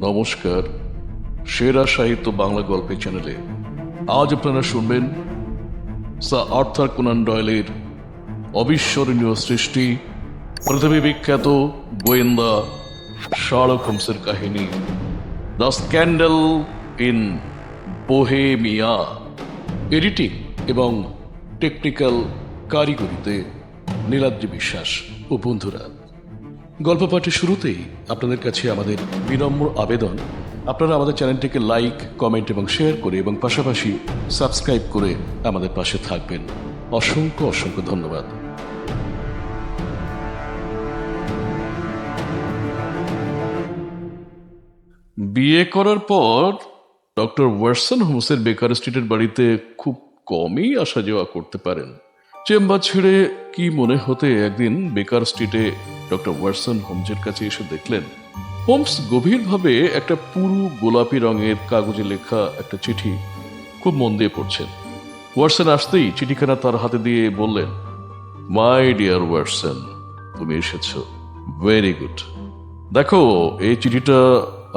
নমস্কার, সেরা সাহিত্য বাংলা গল্পের চ্যানেলে আজ আপনারা শুনবেন স্যার আর্থার কোনান ডয়েলের অবিস্মরণীয় সৃষ্টি, পৃথিবী বিখ্যাত গোয়েন্দা শার্লক হোমসের কাহিনী the scandal in Bohemia. Editing এবং টেকনিক্যাল কারিগরিতে নীলাদ্রি বিশ্বাস ও বন্ধুরা। গল্প পাঠের শুরুতেই আপনাদের কাছে আমাদের বিনম্র আবেদন, আপনারা আমাদের চ্যানেলটিকে লাইক, কমেন্ট এবং শেয়ার করে এবং পাশাপাশি সাবস্ক্রাইব করে আমাদের পাশে থাকবেন। অসংখ্য অসংখ্য ধন্যবাদ। বিয়ে করার পর ডক্টর ওয়াটসন হোমসের বেকার স্ট্রিটের বাড়িতে খুব কমই আসা যাওয়া করতে পারেন। চেম্বার ছেড়ে কি মনে হতে একদিন বেকার স্ট্রিটে ডক্টর ওয়াটসন হোমসের কাছে এসে দেখলেন হোমস গভীরভাবে একটা পুরু গোলাপি রঙের কাগজে লেখা একটা চিঠি খুব মন দিয়ে পড়ছেন। ওয়াটসন আসতেই চিঠিখানা তার হাতে দিয়ে বললেন, মাই ডিয়ার ওয়াটসন, তুমি এসেছো, ভেরি গুড। দেখো, এই চিঠিটা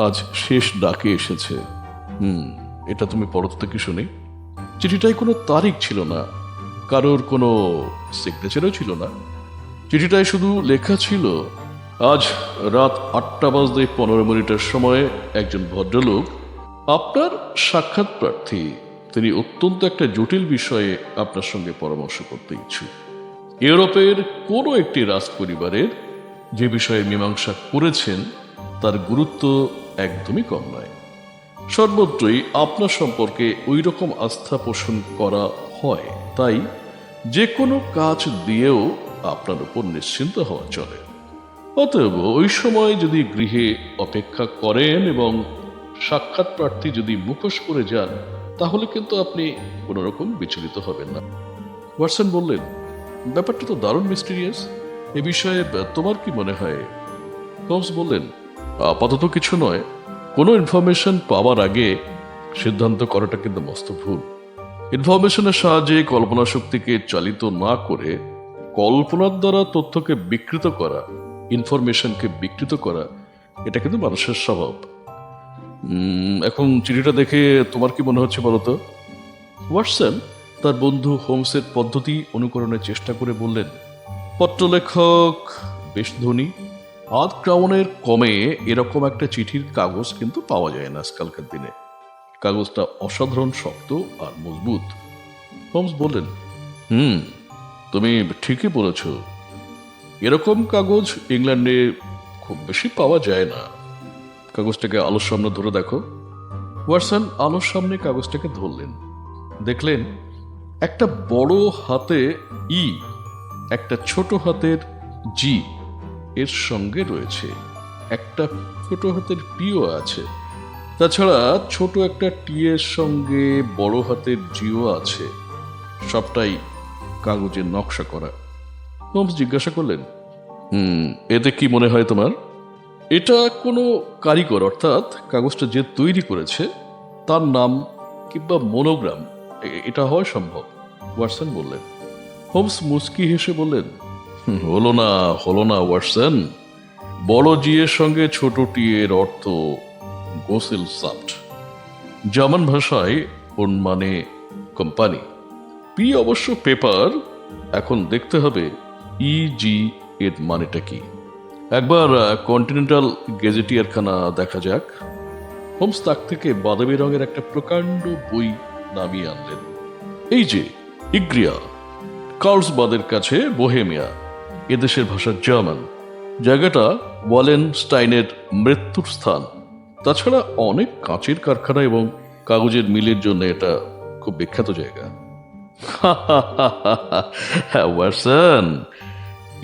আজ শেষ ডাকে এসেছে। এটা তুমি পড়ো তো কি শুনি। চিঠিটায় কোনো তারিখ ছিল না, কারোর কোনো সিগনেচারও ছিল না। চিঠিটায় শুধু লেখা ছিল, আজ রাত 8:15 সময়ে একজন ভদ্রলোক আপনার সাক্ষাৎ প্রার্থী। তিনি অত্যন্ত একটা জটিল বিষয়ে আপনার সঙ্গে পরামর্শ করতে ইচ্ছুক। ইউরোপের কোনো একটি রাজ পরিবারের যে বিষয়ে মীমাংসা করেছেন তার গুরুত্ব একদমই কম নয়। সর্বত্রই আপনার সম্পর্কে ওই রকম আস্থা পোষণ করা হয়, তাই যে কোনো কাজ দিয়েও আপনার উপর নিশ্চিন্ত হওয়া চলে। অতএব ওই সময় যদি গৃহে অপেক্ষা করেন এবং সাক্ষাৎ প্রার্থী যদি মুখোশ করে যান, তাহলে কিন্তু আপনি কোনো রকম বিচলিত হবেন না। ওয়াটসন বললেন, ব্যাপারটা তো দারুণ মিস্টিরিয়াস, এ বিষয়ে তোমার কি মনে হয়? হোমস বললেন, আপাতত কিছু নয়, কোনো ইনফরমেশন পাওয়ার আগে সিদ্ধান্ত করাটা কিন্তু মস্ত ভুল। ইনফরমেশনের সাহায্যে কল্পনা শক্তিকে চালিত না করে কল্পনার দ্বারা তথ্যকে বিকৃত করা, ইনফরমেশনকে বিকৃত করা, এটা কিন্তু মানুষের স্বভাব। এখন চিঠিটা দেখে তোমার কি মনে হচ্ছে বলতো? ওয়াটসন তার বন্ধু হোমসের পদ্ধতি অনুকরণের চেষ্টা করে বললেন, পত্রলেখক বেশ ধনী, $8 কমে এরকম একটা চিঠির কাগজ কিন্তু পাওয়া যায় না আজকালকার দিনে। কাগজটা অসাধারণ শক্ত আর মজবুত। হোমস বললেন, তুমি ঠিকই বলেছ, এরকম কাগজ ইংল্যান্ডে খুব বেশি পাওয়া যায় না। কাগজটাকে আলোর সামনে ধরে দেখো। ওয়াটসন আলোর সামনে কাগজটাকে ধরলেন, দেখলেন একটা বড় হাতে ই, একটা ছোট হাতের জি এর সঙ্গে রয়েছে, একটা ছোট হাতের পিও আছে, তাছাড়া ছোট একটা টি এর সঙ্গে বড় হাতের জিও আছে। সবটাই কাগজের নকশা করা। হোমস জিজ্ঞাসা করলেন, এতে কি মনে হয় তোমার? এটা কোনো কারিগর, অর্থাৎ কাগজটা যে তৈরি করেছে তার নাম কিংবা মনোগ্রাম, এটা হওয়া সম্ভব, ওয়াটসন বললেন। হোমস মুস্কি হেসে বললেন, হলো না ওয়াটসন, বড় জি এর সঙ্গে ছোট টি এর অর্থ গোসেলসাফট। জার্মান ভাষায় ওর মানে কোম্পানি। পি অবশ্য পেপার। এখন দেখতে হবে ইজি এর মানেটা কি। একবার কন্টিনেন্টাল গেজেটিয়ারখানা দেখা যাক। হোমস তাক থেকে বাদামি রঙের একটা প্রকাণ্ড বই নামিয়ে আনলেন। এই যে ইগ্রিয়া, কার্লসবাদের কাছে বোহেমিয়া, এদেশের ভাষা জার্মান। জায়গাটা ওয়ালেনস্টাইনের মৃত্যুর স্থান। তাছাড়া অনেক কাঁচের কারখানা এবং কাগজের মিলের জন্য এটা খুব বিখ্যাত জায়গা। ওয়াটসন,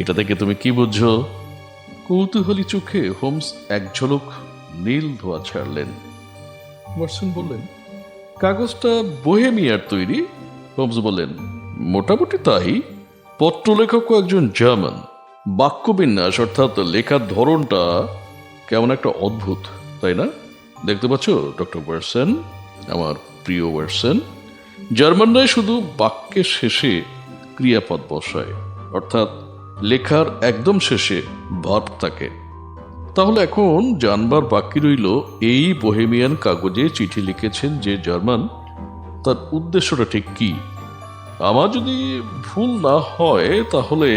এটা থেকে তুমি কি বুঝছো? কৌতূহলী চোখে হোমস এক ঝলক নীল ধোয়া ছাড়লেন। ওয়াটসন বললেন, কাগজটা বোহেমিয়ার তৈরি। হোমস বললেন, মোটামুটি তাই। পত্রলেখকও একজন জার্মান। বাক্যবিন্যাস অর্থাৎ লেখার ধরনটা কেমন একটা অদ্ভুত, তাই না? দেখতে পাচ্ছ ডক্টর ওয়াটসন, আমার প্রিয় ওয়াটসন, জার্মানরাই শুধু বাক্যের শেষে ক্রিয়াপদ বসায়, অর্থাৎ লেখার একদম শেষে ভার্ব থাকে। তাহলে এখন জানবার বাকি রইল এই বোহেমিয়ান কাগজে চিঠি লিখেছেন যে জার্মান, তার উদ্দেশ্যটা ঠিক কি। আমার যদি ভুল না হয় তাহলে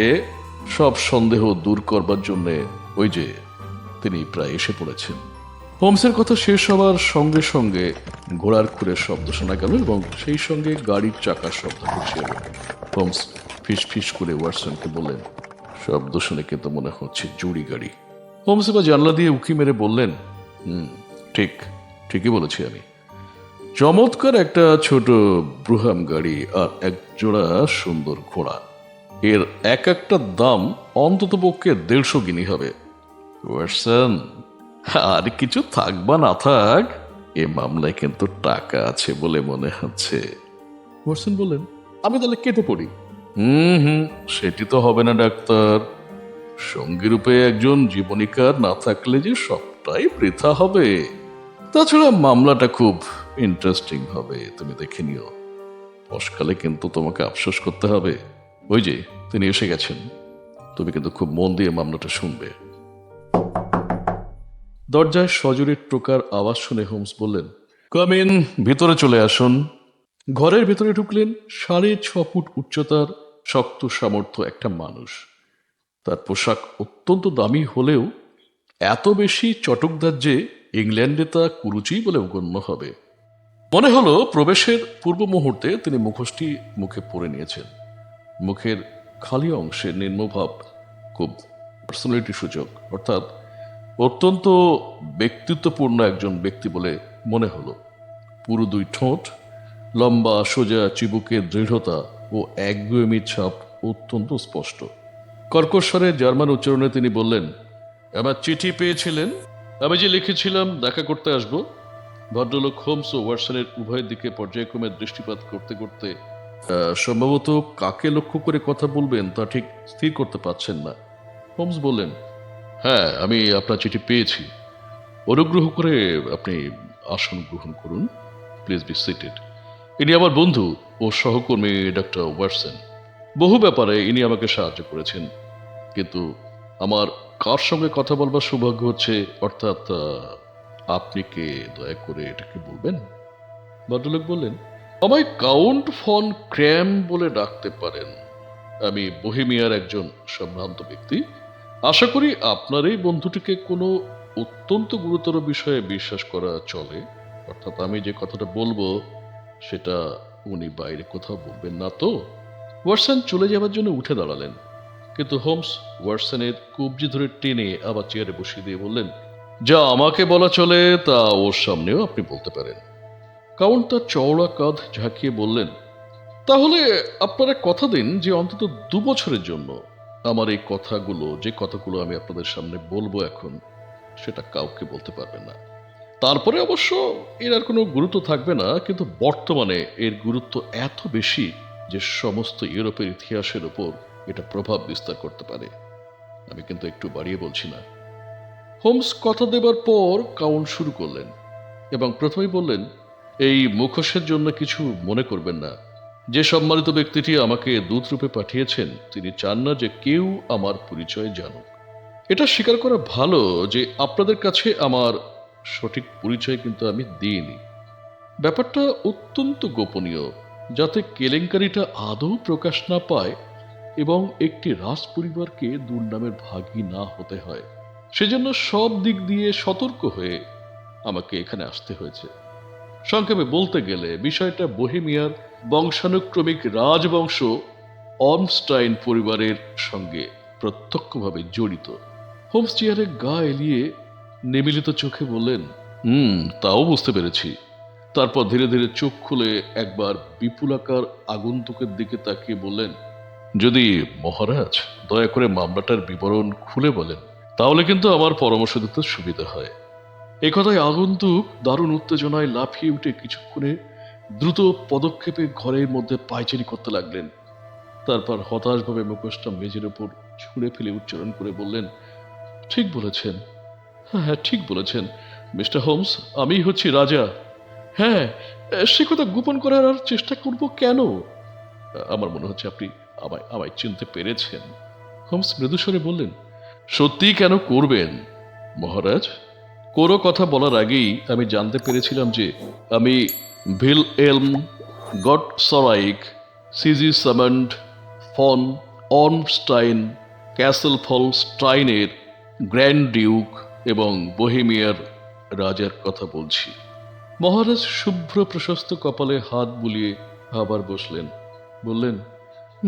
সব সন্দেহ দূর করবার জন্য ওই যে তিনি প্রায় এসে পড়েছেন। হোমসের কথা শেষ হওয়ার সঙ্গে সঙ্গে ঘোড়ার খুরের শব্দ শোনা গেল এবং সেই সঙ্গে গাড়ির চাকার শব্দ ভেসে এলো। হোমস ফিস ফিস করে ওয়াটসনকে বললেন, শব্দ শুনে কিন্তু মনে হচ্ছে জুড়ি গাড়ি। হোমস এবার জানলা দিয়ে উঁকি মেরে বললেন, ঠিক, ঠিকই বলেছি আমি। চমৎকার একটা ছোট ব্রুহাম গাড়ি আর এক জোড়া সুন্দর ঘোড়া। এর এক একটা দাম অন্তত পক্ষে 150 গিনি হবে। ওয়াটসন, আর কিছু থাক বা না থাক, এ মামলায় কিন্তু টাকা আছে বলে মনে হচ্ছে। ওয়াটসন বললেন, আমি তাহলে কেটে পড়ি। হুম, সেটি তো হবে না ডাক্তার। সঙ্গী রূপে একজন জীবনীকার না থাকলে যে সবটাই বৃথা হবে। তাছাড়া মামলাটা খুব ইন্টারেস্টিং হবে, তুমি দেখে নিও। বসকালে কিন্তু তোমাকে আফসোস করতে হবে। ওই যে তিনি এসে গেছেন, তুমি কিন্তু খুব মন দিয়ে মামলাটা শুনবে। দরজায় সজোরে টোকার আওয়াজ শুনে হোমস বললেন, কাম ইন, ভিতরে চলে আসুন। ঘরের ভেতরে ঢুকলেন 6.5 ফুট উচ্চতার শক্ত সামর্থ্য একটা মানুষ। তার পোশাক অত্যন্ত দামি হলেও এত বেশি চটকদার যে ইংল্যান্ডে তা কুরুচি বলে গণ্য হবে। মনে হলো প্রবেশের পূর্ব মুহূর্তে তিনি মুখোশটি মুখে পরে নিয়েছেন। মুখের খালি অংশের নিম্নভাব খুব পার্সোনালিটি সূচক, অর্থাৎ অত্যন্ত ব্যক্তিত্বপূর্ণ একজন ব্যক্তি বলে মনে হলো। পুরো 2 ঠোঁট, লম্বা সোজা চিবুকের দৃঢ়তা ও একগুঁয়েমির ছাপ অত্যন্ত স্পষ্ট। কর্কশ্বরে জার্মান উচ্চারণে তিনি বললেন, আমার চিঠি পেয়েছিলেন? আমি যে লিখেছিলাম দেখা করতে আসব। ভদ্রলোক হোমস ও ওয়াটসনের উভয়ের দিকে পর্যায়ক্রমে দৃষ্টিপাত করতে করতে সম্ভবত কাকে লক্ষ্য করে কথা বলবেন তা ঠিক স্থির করতে পারছেন না। হোমস বললেন, হ্যাঁ, আমি আপনার চিঠি পেয়েছি। অনুগ্রহ করে আপনি আসন গ্রহণ করুন। Please be seated. ইনি আমার বন্ধু ও সহকর্মী ডক্টর ওয়াটসন। বহু ব্যাপারে ইনি আমাকে সাহায্য করেছেন, কিন্তু আমার কার সঙ্গে কথা বলবার সৌভাগ্য হচ্ছে, অর্থাৎ আপনি কে, দয়া করে এটাকে বলবেন। ভদ্রলোক বললেন, আমায় কাউন্ট ফন ক্র্যাম বলে ডাকতে পারেন। আমি বোহেমিয়ার একজন সম্ভ্রান্ত ব্যক্তি। আশা করি আপনার এই বন্ধুটিকে কোনো অত্যন্ত গুরুতর বিষয়ে বিশ্বাস করা চলে, অর্থাৎ আমি যে কথাটা বলবো সেটা উনি বাইরে কোথাও বলবেন না তো। ওয়াটসন চলে যাবার জন্য উঠে দাঁড়ালেন, কিন্তু হোমস ওয়াটসনের কবজি ধরে টেনে আবার চেয়ারে বসিয়ে দিয়ে বললেন, যা আমাকে বলা চলে তা ওর সামনেও আপনি বলতে পারেন। কাউন্ট তার চওড়া কাঁধ ঝাঁকিয়ে বললেন, তাহলে আপনারা কথা দিন যে অন্তত 2 বছরের জন্য আমার এই কথাগুলো, যে কথাগুলো আমি আপনাদের সামনে বলবো এখন, সেটা কাউকে বলতে পারবেন না। তারপরে অবশ্য এর আর কোনো গুরুত্ব থাকবে না, কিন্তু বর্তমানে এর গুরুত্ব এত বেশি যে সমস্ত ইউরোপের ইতিহাসের উপর এটা প্রভাব বিস্তার করতে পারে। আমি কিন্তু একটু বাড়িয়ে বলছি না। হোমস কথা দেবার পর কাউন্ট শুরু করলেন এবং প্রথমেই বললেন, এই মুখোশের জন্য কিছু মনে করবেন না। যে সম্মানিত ব্যক্তিটি আমাকে দূতরূপে পাঠিয়েছেন তিনি চান না যে কেউ আমার পরিচয় জানুক। এটা স্বীকার করা ভালো যে আপনাদের কাছে আমার সঠিক পরিচয় কিন্তু আমি দিইনি। ব্যাপারটা অত্যন্ত গোপনীয়, যাতে কেলেঙ্কারিটা আদৌ প্রকাশ না পায় এবং একটি রাজ পরিবারকে দুর্নামের ভাগী না হতে হয়। সেজন্য সব দিক দিয়ে সতর্ক হয়ে আমাকে এখানে আসতে হয়েছে। সংক্ষেপে বলতে গেলে বিষয়টা বোহেমিয়ার বংশানুক্রমিক রাজবংশ অর্মস্টাইন পরিবারের সঙ্গে প্রত্যক্ষভাবে জড়িত। হোমস চেয়ারে গা এলিয়ে নিমিলিত চোখে বললেন, তাও বুঝতে পেরেছি। তারপর ধীরে ধীরে চোখ খুলে একবার বিপুলাকার আগন্তুকের দিকে তাকিয়ে বললেন, যদি মহারাজ দয়া করে মামলাটার বিবরণ খুলে বলেন তাহলে কিন্তু আমার পরামর্শ দিতে সুবিধা হয়। এই কথায় আগন্তুক দারুণ উত্তেজনায় লাফিয়ে উঠে কিছুক্ষণে দ্রুত পদক্ষেপে ঘরের মধ্যে পায়চারি করতে লাগলেন। তারপর হতাশভাবে মুখোশটা মেঝের উপর ছুঁড়ে ফেলে উচ্চারণ করে বললেন, ঠিক বলেছেন, হ্যাঁ ঠিক বলেছেন মিস্টার হোমস, আমি হচ্ছি রাজা। হ্যাঁ, সে কথা গোপন করার আর চেষ্টা করব কেন? আমার মনে হচ্ছে আপনি আমায় আমায় চিনতে পেরেছেন। হোমস মৃদুস্বরে বললেন, সত্যি কেন করবেন? মহারাজ, কোনো কথা বলার আগেই আমি জানতে পেরেছিলাম যে আমি Wilhelm, Gottsreich, Sigismond, von Ormstein, Cassel ফল স্টাইনের গ্র্যান্ড ডিউক এবং বোহেমিয়ার রাজার কথা বলছি। মহারাজ শুভ্র প্রশস্ত কপালে হাত বুলিয়ে আবার বসলেন। বললেন,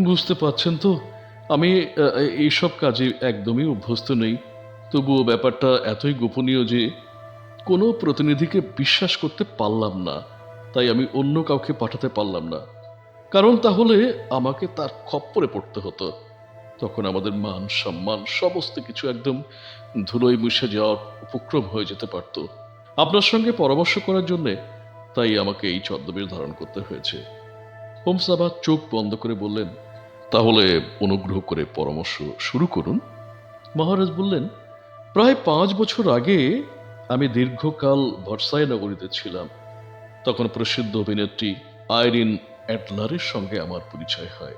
বুঝতে পারছেন তো, আমি এইসব কাজে একদমই অভ্যস্ত নেই। তবুও ব্যাপারটা এতই গোপনীয় যে কোনো প্রতিনিধিকে বিশ্বাস করতে পারলাম না। তাই আমি অন্য কাউকে পাঠাতে পারলাম না, কারণ তাহলে আমাকে তার খপ্পরে পড়তে হতো। তখন আমাদের মান সম্মান সমস্ত কিছু একদম ধুলোয় মুছে যাওয়ার উপক্রম হয়ে যেতে পারত। আপনার সঙ্গে পরামর্শ করার জন্যে তাই আমাকে এই ছদ্মবেশ ধারণ করতে হয়েছে। হোমস আবার চোখ বন্ধ করে বললেন, তাহলে অনুগ্রহ করে পরামর্শ শুরু করুন। মহারাজ বললেন, প্রায় 5 বছর আগে আমি দীর্ঘকাল ভার্সাই নগরীতে ছিলাম। তখন প্রসিদ্ধ অভিনেত্রী আইরিন অ্যাডলারের সঙ্গে আমার পরিচয় হয়।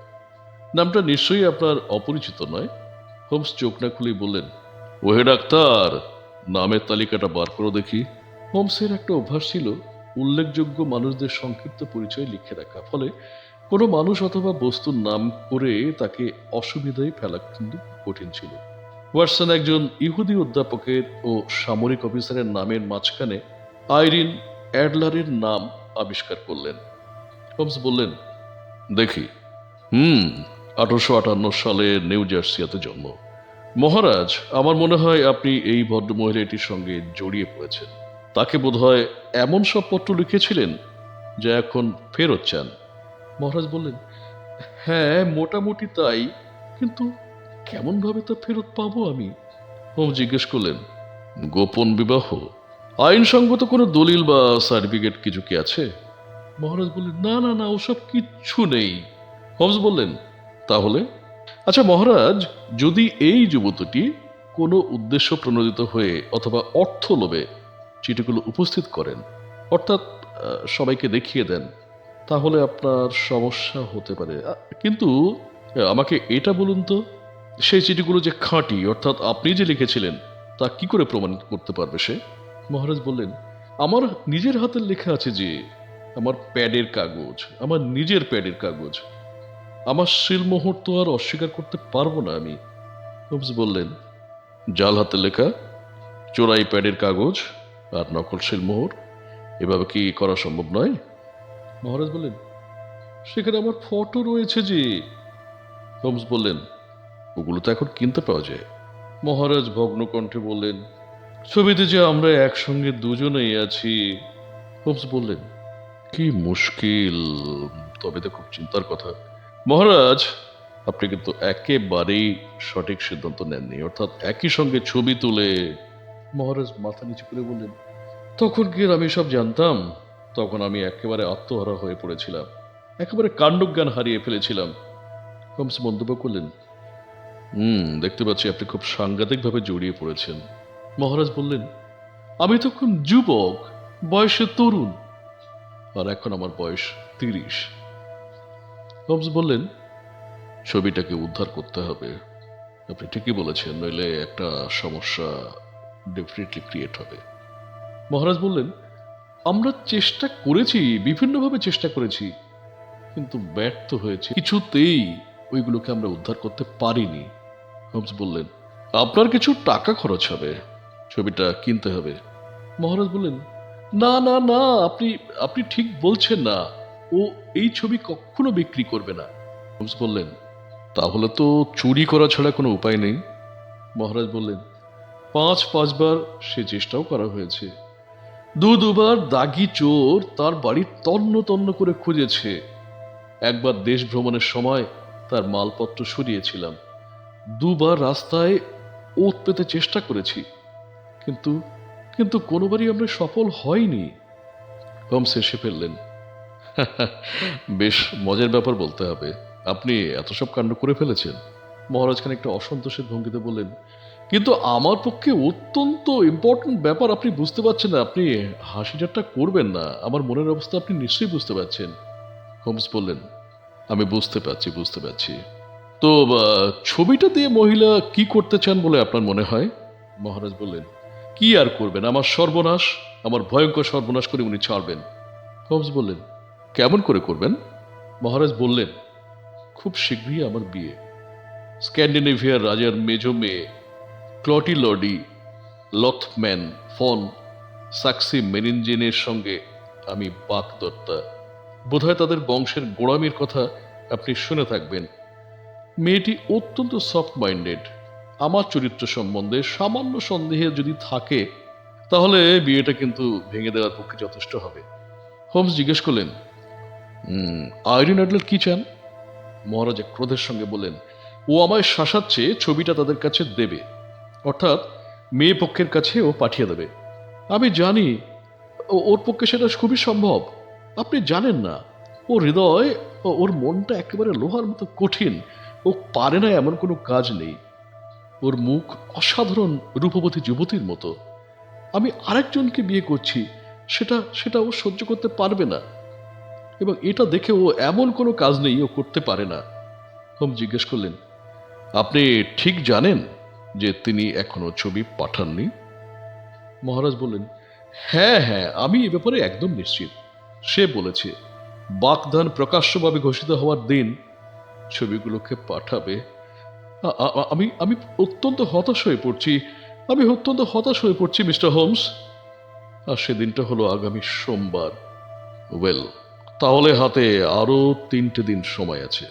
নামটা নিশ্চয়ই আপনার অপরিচিত নয়। হোমস চোখ না খুলেই বললেন, ওহে ডাক্তার, নামের তালিকাটা বার করো দেখি। হোমসের একটা অভ্যাস ছিল উল্লেখযোগ্য মানুষদের সংক্ষিপ্ত পরিচয় লিখে রাখা, ফলে কোনো মানুষ অথবা বস্তুর নাম করে তাকে অসুবিধায় ফেলা কিন্তু কঠিন ছিল। ওয়াটসন একজন ইহুদি অধ্যাপকের ও সামরিক অফিসারের নামের মাঝখানে আইরিন অ্যাডলারের নাম আবিষ্কার করলেন। হোমস বললেন, দেখি, 1858 সালে নিউ জার্সিয়াতে জন্ম। মহারাজ, আমার মনে হয় আপনি এই ভদ্রমহিলাটির সঙ্গে জড়িয়ে পড়েছেন। তাকে বোধহয় এমন সব পত্র লিখেছিলেন যা এখন ফেরত চান। মহারাজ বললেন, হ্যাঁ, মোটামুটি তাই, কিন্তু কেমনভাবে তা ফেরত পাবো আমি? হোম জিজ্ঞেস করলেন, গোপন বিবাহ, আইনসঙ্গত কোনো দলিল বা সার্টিফিকেট কিছু কি আছে? মহারাজ বললেন, না না না, ওসব কিচ্ছু নেই। হোমস বললেন, তাহলে? আচ্ছা মহারাজ, যদি এই যুবতীটি কোনো উদ্দেশ্য প্রণোদিত হয়ে অথবা অর্থ লোভে চিঠিগুলো উপস্থিত করেন, অর্থাৎ সবাইকে দেখিয়ে দেন, তাহলে আপনার সমস্যা হতে পারে। কিন্তু আমাকে এটা বলুন তো, সেই চিঠিগুলো যে খাঁটি, অর্থাৎ আপনি যে লিখেছিলেন, তা কি করে প্রমাণ করতে পারবে সে? মহারাজ বললেন, আমার নিজের হাতের লেখা আছে যে, আমার প্যাডের কাগজ, আমার নিজের প্যাডের কাগজ, আমার শিলমোহর তো আর অস্বীকার করতে পারবো না আমি। হোমস বললেন, জাল হাতে লেখা, চোরাই প্যাডের কাগজ আর নকল শিলমোহর, এভাবে কি করা সম্ভব নয়? মহারাজ বললেন, সেখানে আমার ফটো রয়েছে যে। হোমস বললেন, ওগুলো তো এখন কিনতে পাওয়া যায়। মহারাজ ভগ্ন কণ্ঠে বললেন, ছবিতে যে আমরা একসঙ্গে দুজনেই আছি। হোমস বললেন, কি মুশকিল, তবে তো খুব চিন্তার কথা। মহারাজ, আপনি কিন্তু একেবারেই সঠিক সিদ্ধান্ত নেননি, অর্থাৎ একই সঙ্গে ছবি তুলে। মহারাজ মাথা নিচু করে বললেন, তখন কি আর আমি সব জানতাম? তখন আমি একেবারে আত্মহারা হয়ে পড়েছিলাম, একেবারে কাণ্ডজ্ঞান হারিয়ে ফেলেছিলাম। হোমস মন্তব্য করলেন, দেখতে পাচ্ছি আপনি খুব সাংঘাতিকভাবে জড়িয়ে পড়েছেন। মহারাজ বললেন, আমি তখন যুবক, বয়সে তরুণ, আর এখন আমার বয়স 30। হোমস বললেন, ছবিটাকে উদ্ধার করতে হবে। আপনি ঠিকই বলেছেন, নইলে একটা সমস্যা ডেফিনেটলি ক্রিয়েট হবে। মহারাজ বললেন, আমরা চেষ্টা করেছি, বিভিন্নভাবে চেষ্টা করেছি, কিন্তু ব্যর্থ হয়েছে, কিছুতেই ওইগুলোকে আমরা উদ্ধার করতে পারিনি। হোমস বললেন, আপনার কিছু টাকা খরচ হবে, ছবিটা কিনতে হবে। মহারাজ বললেন, না না না, আপনি আপনি ঠিক বলছেন না, ও এই ছবি কখনো বিক্রি করবে না। হোমস বললেন, তাহলে তো চুরি করা ছাড়া কোনো উপায় নেই। মহারাজ বললেন, 5-5 বার সে চেষ্টাও করা হয়েছে। দুবার দাগি চোর তার বাড়ি তন্ন তন্ন করে খুঁজেছে। একবার দেশ ভ্রমণের সময় তার মালপত্র সরিয়েছিলাম। 2বার রাস্তায় ওত পেতে চেষ্টা করেছি, কিন্তু কিন্তু কোনোবারই আমরা সফল হয়নি। হোমস হেসে ফেললেন, বেশ মজার ব্যাপার বলতে হবে, আপনি এত সব কাণ্ড করে ফেলেছেন। মহারাজ খানিকটা অসন্তোষের ভঙ্গিতে বললেন, কিন্তু আমার পক্ষে অত্যন্ত ইম্পর্টেন্ট ব্যাপার, আপনি বুঝতে পারছেন না। আপনি হাসি ঠাট্টা করবেন না, আমার মনের অবস্থা আপনি নিশ্চয়ই বুঝতে পারছেন। হোমস বললেন, আমি বুঝতে পারছি, বুঝতে পারছি। তো ছবিটা দিয়ে মহিলা কি করতে চান বলে আপনার মনে হয়? মহারাজ বললেন, কি আর করবেন, আমার সর্বনাশ, আমার ভয়ঙ্কর সর্বনাশ করে উনি ছাড়বেন। হোমস বললেন, কেমন করে করবেন? মহারাজ বললেন, খুব শীঘ্রই আমার বিয়ে। স্ক্যান্ডিনেভিয়ার রাজার মেজ মেয়ে ক্লটিলডি লথম্যান ফন সাক্সি মেরিনজেনের সঙ্গে আমি বাগদত্তা। বোধহয় তাদের বংশের গোড়ামির কথা আপনি শুনে থাকবেন। মেয়েটি অত্যন্ত সফট মাইন্ডেড। আমার চরিত্র সম্বন্ধে সামান্য সন্দেহে যদি থাকে তাহলে বিয়েটা কিন্তু ভেঙে দেওয়ার পক্ষে যথেষ্ট হবে। হোমস জিজ্ঞেস করলেন, আইরিন অ্যাডলার কি চান? মহারাজা ক্রোধের সঙ্গে বললেন, ও আমায় শাসাচ্ছে ছবিটা তাদের কাছে দেবে, অর্থাৎ মেয়ে পক্ষের কাছে ও পাঠিয়ে দেবে। আমি জানি ওর পক্ষে সেটা খুবই সম্ভব। আপনি জানেন না, ওর হৃদয়, ওর মনটা একেবারে লোহার মতো কঠিন। ও পারে না এমন কোনো কাজ নেই। ওর মুখ অসাধারণ রূপবতী যুবতীর মতো। আমি আরেকজনকে বিয়ে করছি, সেটা সেটা ও সহ্য করতে পারবে না, এবং এটা দেখে ও এমন কোনো কাজ নেই ও করতে পারে না। হোম জিজ্ঞেস করলেন, আপনি ঠিক জানেন যে তিনি এখনো ছবি পাঠাননি? মহারাজ বললেন, হ্যাঁ হ্যাঁ, আমি এ ব্যাপারে একদম নিশ্চিত। সে বলেছে বাগদান প্রকাশ্যভাবে ঘোষিত হওয়ার দিন ছবিগুলোকে পাঠাবে। আমি আমি অত্যন্ত হতাশ হয়ে পড়ছি। আমি অত্যন্ত হতাশ হয়ে পড়ছি মিস্টার হোমস। আর সেদিনটা হলো আগামী সোমবার। ওয়েল, তাহলে হাতে আরো 3টে দিন সময় আছে।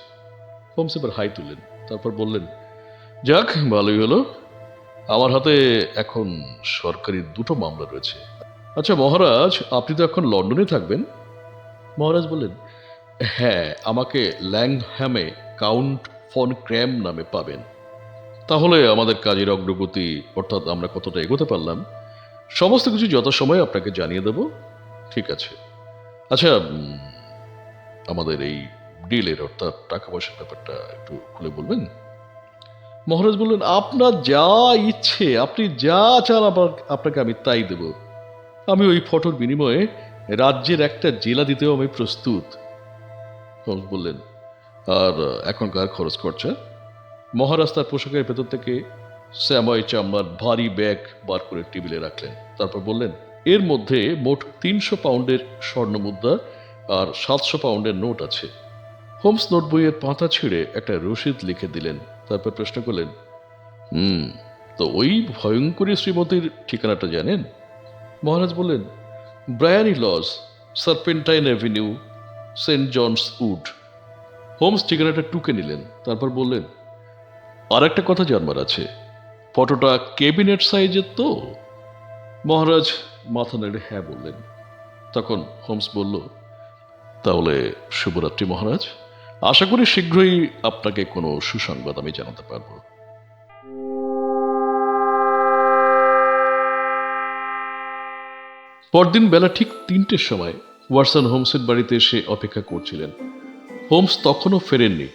হোমস এবার হাই তুললেন, তারপর বললেন, যাক, ভালোই হলো। আমার হাতে এখন সরকারি 2টো মামলা রয়েছে। আচ্ছা মহারাজ, আপনি তো এখন লন্ডনে থাকবেন? মহারাজ বললেন, হ্যাঁ, আমাকে ল্যাংহ্যামে কাউন্ট ফন ক্র্যাম নামে পাবেন। তাহলে আমাদের কাজের অগ্রগতি, অর্থাৎ আমরা কতটা এগোতে পারলাম, সমস্ত কিছু যথাসময়ে আপনাকে জানিয়ে দেব। ঠিক আছে। আচ্ছা, আমাদের এই ডিলের, অর্থাৎ টাকা পয়সার ব্যাপারটা একটু খুলে বলবেন? মহারাজ বললেন, আপনার যা ইচ্ছে, আপনি যা চান আপনাকে আমি তাই দেব। আমি ওই ফটোর বিনিময়ে রাজ্যের একটা জেলা দিতেও আমি প্রস্তুত। হোমস বললেন, আর এখনকার খরচ খরচা? মহারাজ তার পোশাকের ভেতর থেকে শ্যাময় চামড়ার ভারী ব্যাগ বার করে টেবিলে রাখলেন। তারপর বললেন, এর মধ্যে মোট 300 পাউন্ডের স্বর্ণ মুদ্রা আর 700 পাউন্ডের নোট আছে। হোমস নোট বইয়ের পাতা ছিঁড়ে একটা রসিদ লিখে দিলেন। তারপর প্রশ্ন করলেন, তো ওই ভয়ঙ্করী শ্রীমতীর ঠিকানাটা জানেন? মহারাজ বললেন, Briony Lodge, Serpentine Avenue, Saint John's Wood. Holmes ঠিকানাটা টুকে নিলেন। তারপর বললেন, আর একটা কথা জানবার আছে, ফটোটা ক্যাবিনেট সাইজের তো? মহারাজ মাথা নেড়ে হ্যাঁ বললেন। তখন হোমস বলল, তাহলে শুভরাত্রি মহারাজ। আশা করি শীঘ্রই আপনাকে কোনো সুসংবাদ আমি জানাতে পারবো। পরদিন বেলা ঠিক 3টের সময় ওয়াটসন হোমসের বাড়িতে এসে অপেক্ষা করছিলেন। হোমস তখনও ফেরেননি।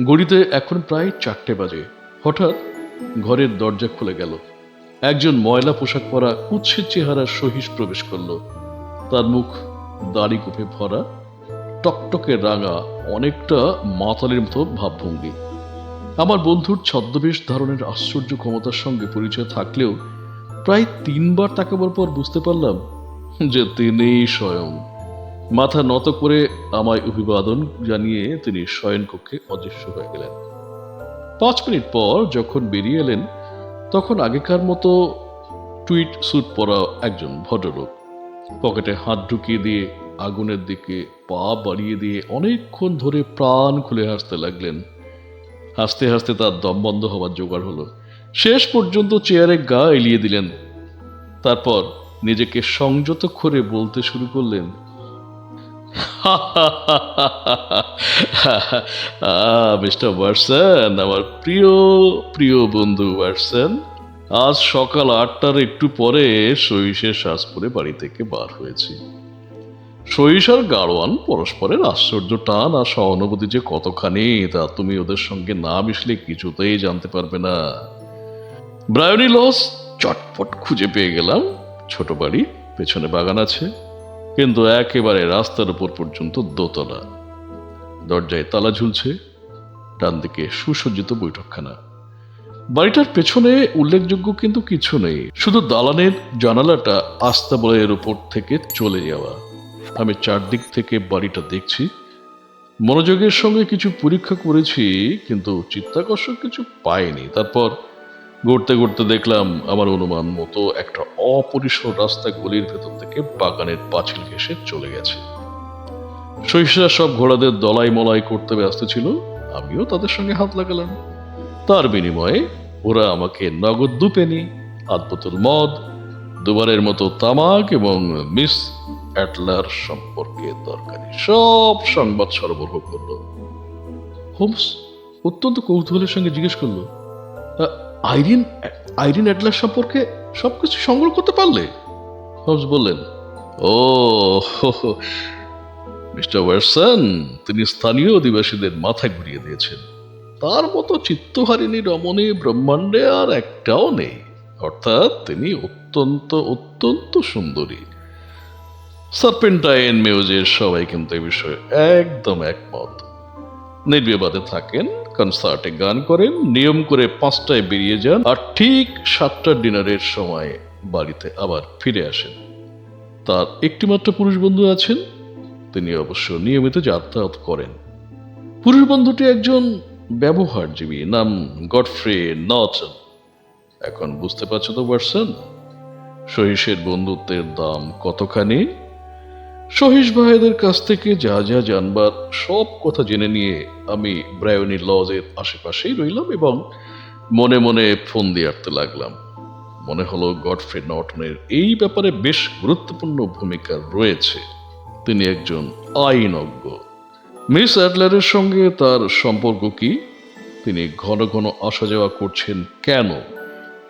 ঘড়িতে এখন প্রায় 4টে বাজে। হঠাৎ ঘরের দরজা খুলে গেল। একজন ময়লা পোশাক পরা কুৎসিত চেহারার সহিস প্রবেশ করল। তার মুখ দাড়ি গোঁফে ভরা, টকটকে রাঙা, অনেকটা মাতালের মতো ভাবভঙ্গি। আমার বন্ধুর ছদ্মবেশ ধারণের আশ্চর্য ক্ষমতার সঙ্গে পরিচয় থাকলেও প্রায় 3বার তাকাবার পর বুঝতে পারলাম যে তিনিই স্বয়ং। মাথা নত করে আমায় অভিবাদন জানিয়ে তিনি শয়নকক্ষে অদৃশ্য হয়ে গেলেন। 5 মিনিট পর যখন বেরিয়ে এলেন, তখন আগেকার মতো টুইট স্যুট পরা একজন ভদ্রলোক। পকেটে হাত ঢুকিয়ে দিয়ে আগুনের দিকে পা বাড়িয়ে দিয়ে অনেকক্ষণ ধরে প্রাণ খুলে হাসতে লাগলেন। হাসতে হাসতে তার দম বন্ধ হওয়ার জোগাড় হলো। শেষ পর্যন্ত চেয়ারে গা এলিয়ে দিলেন। তারপর নিজেকে সংযত করে বলতে শুরু করলেন, মিস্টার ওয়াটসন, আমার প্রিয় প্রিয় বন্ধু ওয়াটসন, আজ সকাল 8টার একটু পরে সহিসের শ্বাস পরে বাড়ি থেকে বার হয়েছি। সহিস আর গাড়োয়ান পরস্পরের আশ্চর্য টান আর সহানুভূতি যে কতখানি, তা তুমি ওদের সঙ্গে না মিশলে কিছুতেই জানতে পারবে না। ব্রায়োনি লজ চটপট খুঁজে পেয়ে গেলাম। ছোট বাড়ি, পেছনে বাগান আছে, কিন্তু একেবারে রাস্তার উপর পর্যন্ত দোতলা। দরজায় তালা ঝুলছে, ডান দিকে সুসজ্জিত বৈঠকখানা। বাড়িটার পেছনে উল্লেখযোগ্য কিন্তু কিছু নেই, শুধু দালানের জানালাটা আস্তাবলের উপর থেকে চলে যাওয়া। আমি চারদিক থেকে বাড়িটা দেখছি, মনোযোগের সঙ্গে কিছু পরীক্ষা করেছি, কিন্তু চিত্তাকর্ষক কিছু পাইনি। তারপর ঘুরতে ঘুরতে দেখলাম আমার অনুমান মতো একটা অপরিসর রাস্তা গলির ভেতর থেকে বাগানের পাঁচিল ঘেঁষে চলে গেছে। সহিসা সব ঘোড়াদের দলাই মলাই করতে ব্যস্ত ছিল, আমিও তাদের সঙ্গে হাত লাগালাম। তার বিনিময়ে ওরা আমাকে নগদ 2 পেনি, আধ বোতল মদ, দুবারের মতো তামাক এবং মিস অ্যাটলার সম্পর্কে দরকারি সব সংবাদ সরবরাহ করলো। হোমস অত্যন্ত কৌতূহলের সঙ্গে জিজ্ঞেস করলো, "আ- আইরিন আইরিন অ্যাটলার সম্পর্কে সবকিছু সংগ্রহ করতে পারলে?" হোমস বললেন, "ও মিস্টার ওয়াটসন, তিনি স্থানীয় অধিবাসীদের মাথা ঘুরিয়ে দিয়েছেন। তার মতো চিত্তহারিণী রমণী ব্রহ্মাণ্ডে আর একটাও নেই। অর্থাৎ তিনি অত্যন্ত অত্যন্ত সুন্দরী। সার্পেন্টাইন মিউজের সবাই কিন্তু এই বিষয়ে একদম একমত। নির্বিবাদে থাকেন, কনসার্টে গান করেন, নিয়ম করে 5টায় বেরিয়ে যান, আর ঠিক 7টার ডিনারের সময় বাড়িতে আবার ফিরে আসেন। তার একটিমাত্র পুরুষ বন্ধু আছেন, তিনি অবশ্য নিয়মিত যাতায়াত করেন। পুরুষ বন্ধুটি একজন ব্যবহারজীবী, নাম গডফ্রে নর্টন। এখন বুঝতে পারছো তো ওয়াটসন, সহিসের বন্ধুত্বের দাম কতখানি? সহিস ভাইদের কাছ থেকে যা যা জানবার সব কথা জেনে নিয়ে আমি ব্রায়োনি লজের আশেপাশেই রইলাম এবং মনে মনে ফোন দিয়ে আটতে লাগলাম। মনে হলো গডফ্রে নর্টনের এই ব্যাপারে বেশ গুরুত্বপূর্ণ ভূমিকা রয়েছে। তিনি একজন আইনজ্ঞ। মিস অ্যাডলারের সঙ্গে তার সম্পর্ক কি? তিনি ঘন ঘন আসা যাওয়া করছেন কেন?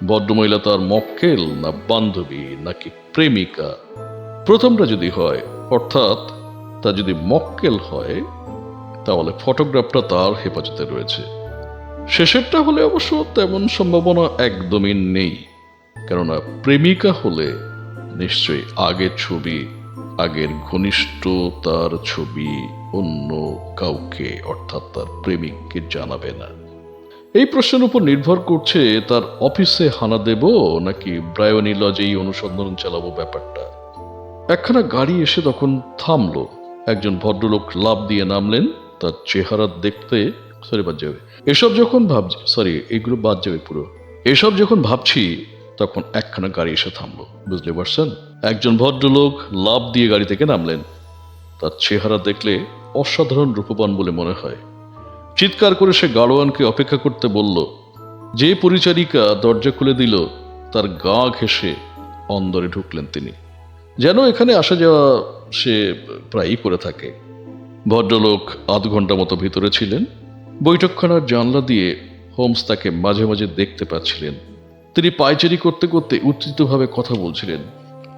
ভদ্রমহিলা তার মক্কেল, না বান্ধবী, নাকি প্রেমিকা? প্রথমটা যদি হয়, অর্থাৎ তা যদি মক্কেল হয়, তাহলে ফটোগ্রাফটা তার হেফাজতে রয়েছে। শেষেরটা হলে অবশ্য তেমন সম্ভাবনা একদমই নেই, কেননা প্রেমিকা হলে নিশ্চয়ই আগের ছবি, আগের ঘনিষ্ঠ তার ছবি অন্য কাউকে, অর্থাৎ তার প্রেমিককে জানাবে না। এই প্রশ্নের উপর নির্ভর করছে তার অফিসে হানা দেব নাকি ব্রায়োনি লজেই অনুসন্ধান চালাবো ব্যাপারটা। একখানা গাড়ি এসে তখন থামলো। একজন ভদ্রলোক লাফ দিয়ে নামলেন। তার চেহারা দেখতে বাদ যাবে এসব যখন ভাবছি এইগুলো বাদ যাবে পুরো। এসব যখন ভাবছি তখন একখানা গাড়ি এসে থামলো, বুঝলে পারছেন? একজন ভদ্রলোক লাফ দিয়ে গাড়ি থেকে নামলেন। তার চেহারা দেখলে অসাধারণ রূপবান বলে মনে হয়। চিৎকার করে সে গাড়োয়ানকে অপেক্ষা করতে বলল। যে পরিচারিকা দরজা খুলে দিল, তার গা ঘেঁষে অন্দরে ঢুকলেন তিনি। যেন এখানে আসা যাওয়া সে প্রায়ই করে থাকে। ভদ্রলোক আধ ঘন্টা মতো ভিতরে ছিলেন। বৈঠকখানার জানলা দিয়ে হোমস তাকে মাঝে মাঝে দেখতে পাচ্ছিলেন। তিনি পায়চারি করতে করতে উত্থিতভাবে কথা বলছিলেন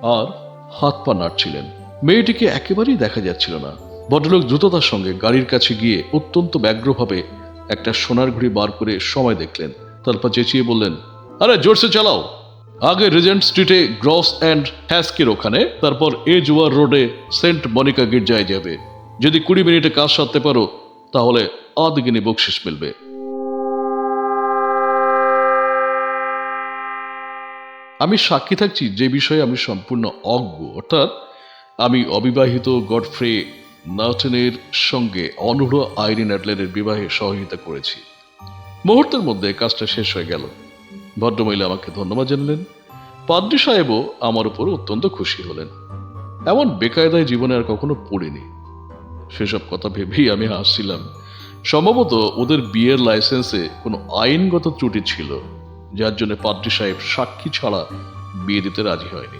আর হাত পা নাড়ছিলেন। মেয়েটিকে একেবারেই দেখা যাচ্ছিল না। ভদ্রলোক দ্রুততার সঙ্গে গাড়ির কাছে গিয়ে অত্যন্ত ব্যগ্রভাবে একটা সোনার ঘড়ি বার করে সময় দেখলেন। তারপর চেঁচিয়ে বললেন, আরে জোরসে চালাও। আগে রিজেন্ট স্ট্রিটে গ্রস অ্যান্ড হ্যাস্কের ওখানে, তারপর এজওয়ার রোডে সেন্ট মনিকা গির্জায় যাবে। যদি 20 মিনিটে কাজ সারতে পারো তাহলে আধগিনি বকশিস মিলবে। আমি সাক্ষী থাকছি যে বিষয়ে আমি সম্পূর্ণ অজ্ঞ, অর্থাৎ আমি অবিবাহিত গডফ্রে নর্টনের সঙ্গে অনূঢ় আইরিন অ্যাডলারের বিবাহে সহযোগিতা করেছি। মুহূর্তের মধ্যে কাজটা শেষ হয়ে গেল। ভদ্রমহিলা আমাকে ধন্যবাদ জানালেন। পাদ্রী সাহেবও আমার উপর অত্যন্ত খুশি হলেন। এমন বেকায়দায় জীবনে আর কখনো পড়িনি। সেসব কথা ভেবেই আমি হাসছিলাম। সম্ভবত ওদের বিয়ের লাইসেন্সে কোনো আইনগত ত্রুটি ছিল, যার জন্য পাদ্রী সাহেব সাক্ষী ছাড়া বিয়ে দিতে রাজি হয়নি।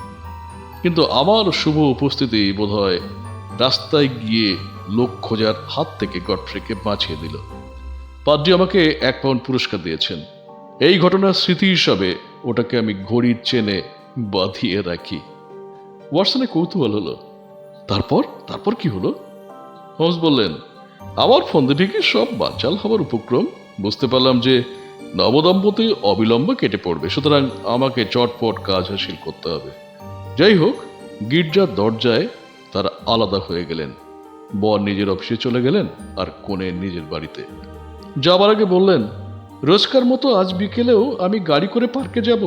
কিন্তু আমার শুভ উপস্থিতি বোধহয় রাস্তায় গিয়ে লোক খোঁজার হাত থেকে গডফ্রেকে বাঁচিয়ে দিল। পাদ্রী আমাকে 1 পাউন্ড পুরস্কার দিয়েছেন। এই ঘটনার স্মৃতি হিসাবে ওটাকে আমি ঘড়ির চেনে বাঁধিয়ে রাখি। ওয়াটসনে কৌতূহল হলো, তারপর তারপর কি হলো? হোমস বললেন, আমার ফন্দি থেকে সব বাচাল হবার উপক্রম। বুঝতে পারলাম যে নবদম্পতি অবিলম্বে কেটে পড়বে, সুতরাং আমাকে চটপট কাজ হাসিল করতে হবে। যাই হোক, গির্জার দরজায় তারা আলাদা হয়ে গেলেন। বর নিজের অফিসে চলে গেলেন আর কনে নিজের বাড়িতে। যাবার আগে বললেন, রোজকার মতো আজ বিকেলেও আমি গাড়ি করে পার্কে যাব।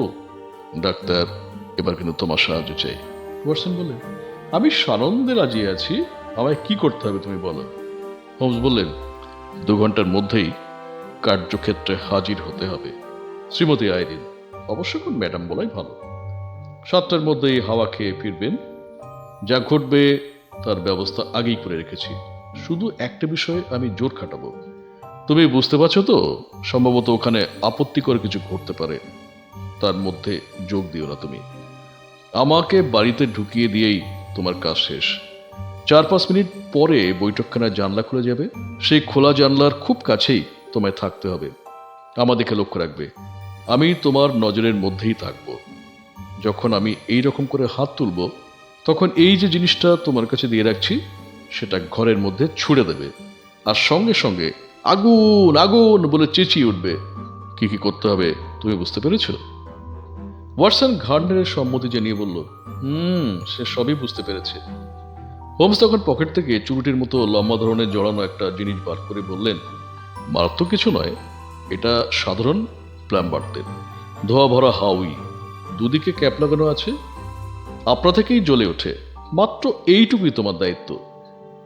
ডাক্তার, এবার কিন্তু তোমার সাহায্য চাই। ওয়াটসন বললেন, আমি সানন্দে রাজি আছি, আমায় কি করতে হবে তুমি বলো। হোমস বললেন, 2 ঘন্টার মধ্যেই কার্যক্ষেত্রে হাজির হতে হবে। শ্রীমতী আইরিন, অবশ্য কোন ম্যাডাম বলাই ভালো। 7টার মধ্যেই হাওয়া খেয়ে ফিরবেন। যা ঘটবে তার ব্যবস্থা আগেই করে রেখেছি। শুধু একটা বিষয়ে আমি জোর খাটাবো। তুমি বুঝতে পারছো তো, সম্ভবত ওখানে আপত্তিকর কিছু ঘটতে পারে। তার মধ্যে যোগ দিও না তুমি। আমাকে বাড়িতে ঢুকিয়ে দিয়েই তোমার কাজ শেষ। 4-5 মিনিট পরে বৈঠকখানার জানলা খুলে যাবে। সেই খোলা জানলার খুব কাছেই তোমায় থাকতে হবে। আমার দিকে লক্ষ্য রাখবে। আমি তোমার নজরের মধ্যেই থাকব। যখন আমি এই রকম করে হাত তুলব, তখন এই যে জিনিসটা তোমার কাছে দিয়ে রাখছি সেটা ঘরের মধ্যে ছুড়ে দেবে, আর সঙ্গে সঙ্গে আগুন আগুন বলে চেঁচিয়ে উঠবে। কি কি করতে হবে তুমি বুঝতে পেরেছ? ওয়াটসন গার্ডনারের সম্মতি জানিয়ে বলল, সে সবই বুঝতে পেরেছে। হোমস তখন পকেট থেকে চুরুটির মতো লম্বা ধরনের জড়ানো একটা জিনিস বার করে বললেন, মারাত্মক কিছু নয়, এটা সাধারণ প্ল্যাম্বার তেল, ধোয়া ভরা হাউই, দুদিকে ক্যাপ লাগানো আছে। আপনা থেকেই জ্বলে ওঠে। মাত্র এইটুকুই তোমার দায়িত্ব।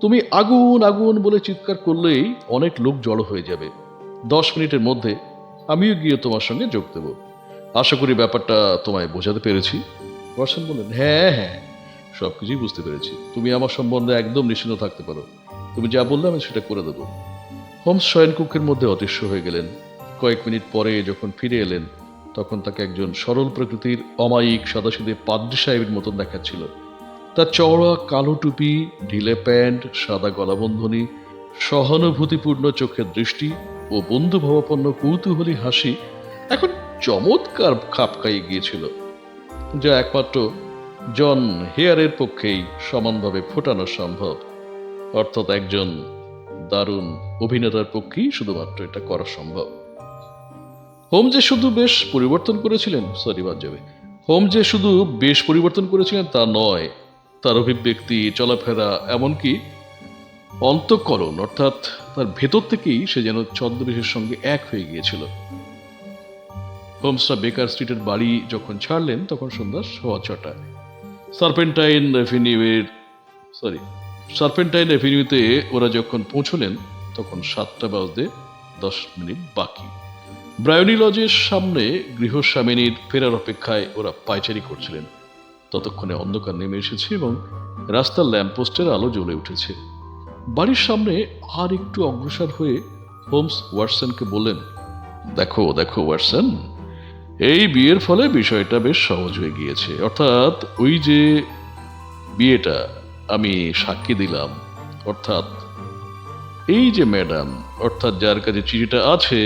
তুমি আগুন আগুন বলে চিৎকার করলেই অনেক লোক জড়ো হয়ে যাবে। 10 মিনিটের মধ্যে আমিও গিয়ে তোমার সঙ্গে যোগ দেব। আশা করি ব্যাপারটা তোমায় বোঝাতে পেরেছি। ওয়াটসন বললেন, হ্যাঁ হ্যাঁ, সবকিছুই বুঝতে পেরেছি। তুমি আমার সম্বন্ধে একদম নিশ্চিন্ত থাকতে পারো। তুমি যা বললে আমি সেটা করে দেবো। হোমস শয়নকক্ষের মধ্যে অদৃশ্য হয়ে গেলেন। কয়েক মিনিট পরে যখন ফিরে এলেন, তখন তাকে একজন সরল প্রকৃতির অমায়িক সাদাসিধে পাদ্রী সাহেবের মতন দেখাচ্ছিল। তার চওড়া কালো টুপি, ঢিলে প্যান্ট, সাদা গলাবন্ধনী, সহানুভূতিপূর্ণ চোখের দৃষ্টি ও বন্ধুভাবাপন্ন কৌতূহলী হাসি এখন চমৎকার খাপ খাইয়ে গিয়েছিল, যা একমাত্র জন হেয়ারের পক্ষেই সমানভাবে ফোটানো সম্ভব। অর্থাৎ একজন দারুণ অভিনেতার পক্ষেই শুধুমাত্র এটা করা সম্ভব। হোম যে শুধু বেশ পরিবর্তন করেছিলেন, হোম যে শুধু বেশ পরিবর্তন করেছিলেন তা নয়, তার অভিব্যক্তি, চলাফেরা, এমনকি অন্তঃকরণ অর্থাৎ তার ভেতর থেকেই সে যেন ছদ্মবেশের সঙ্গে এক হয়ে গিয়েছিল। হোমসরা বেকার স্ট্রিটের বাড়ি যখন ছাড়লেন তখন সন্ধ্যা 6:15। সার্পেন্টাইন অ্যাভিনিউতে ওরা যখন পৌঁছলেন তখন 7:10 বাকি। ব্রায়োনি লজের সামনে গৃহস্বামিনীর ফেরার অপেক্ষায় ওরা পায়চারি করছিলেন। ততক্ষণে অন্ধকার নেমে এসেছে এবং রাস্তার ল্যাম্পপোস্টের আলো জ্বলে উঠেছে। বাড়ির সামনে আর একটু অগ্রসর হয়ে হোমস ওয়াটসনকে বললেন, দেখো দেখো ওয়াটসন, এই বিয়ের ফলে বিষয়টা বেশ সহজ হয়ে গিয়েছে। অর্থাৎ ওই যে বিয়েটা আমি সাক্ষী দিলাম, অর্থাৎ এই যে ম্যাডাম, অর্থাৎ যার কাছে চিঠিটা আছে,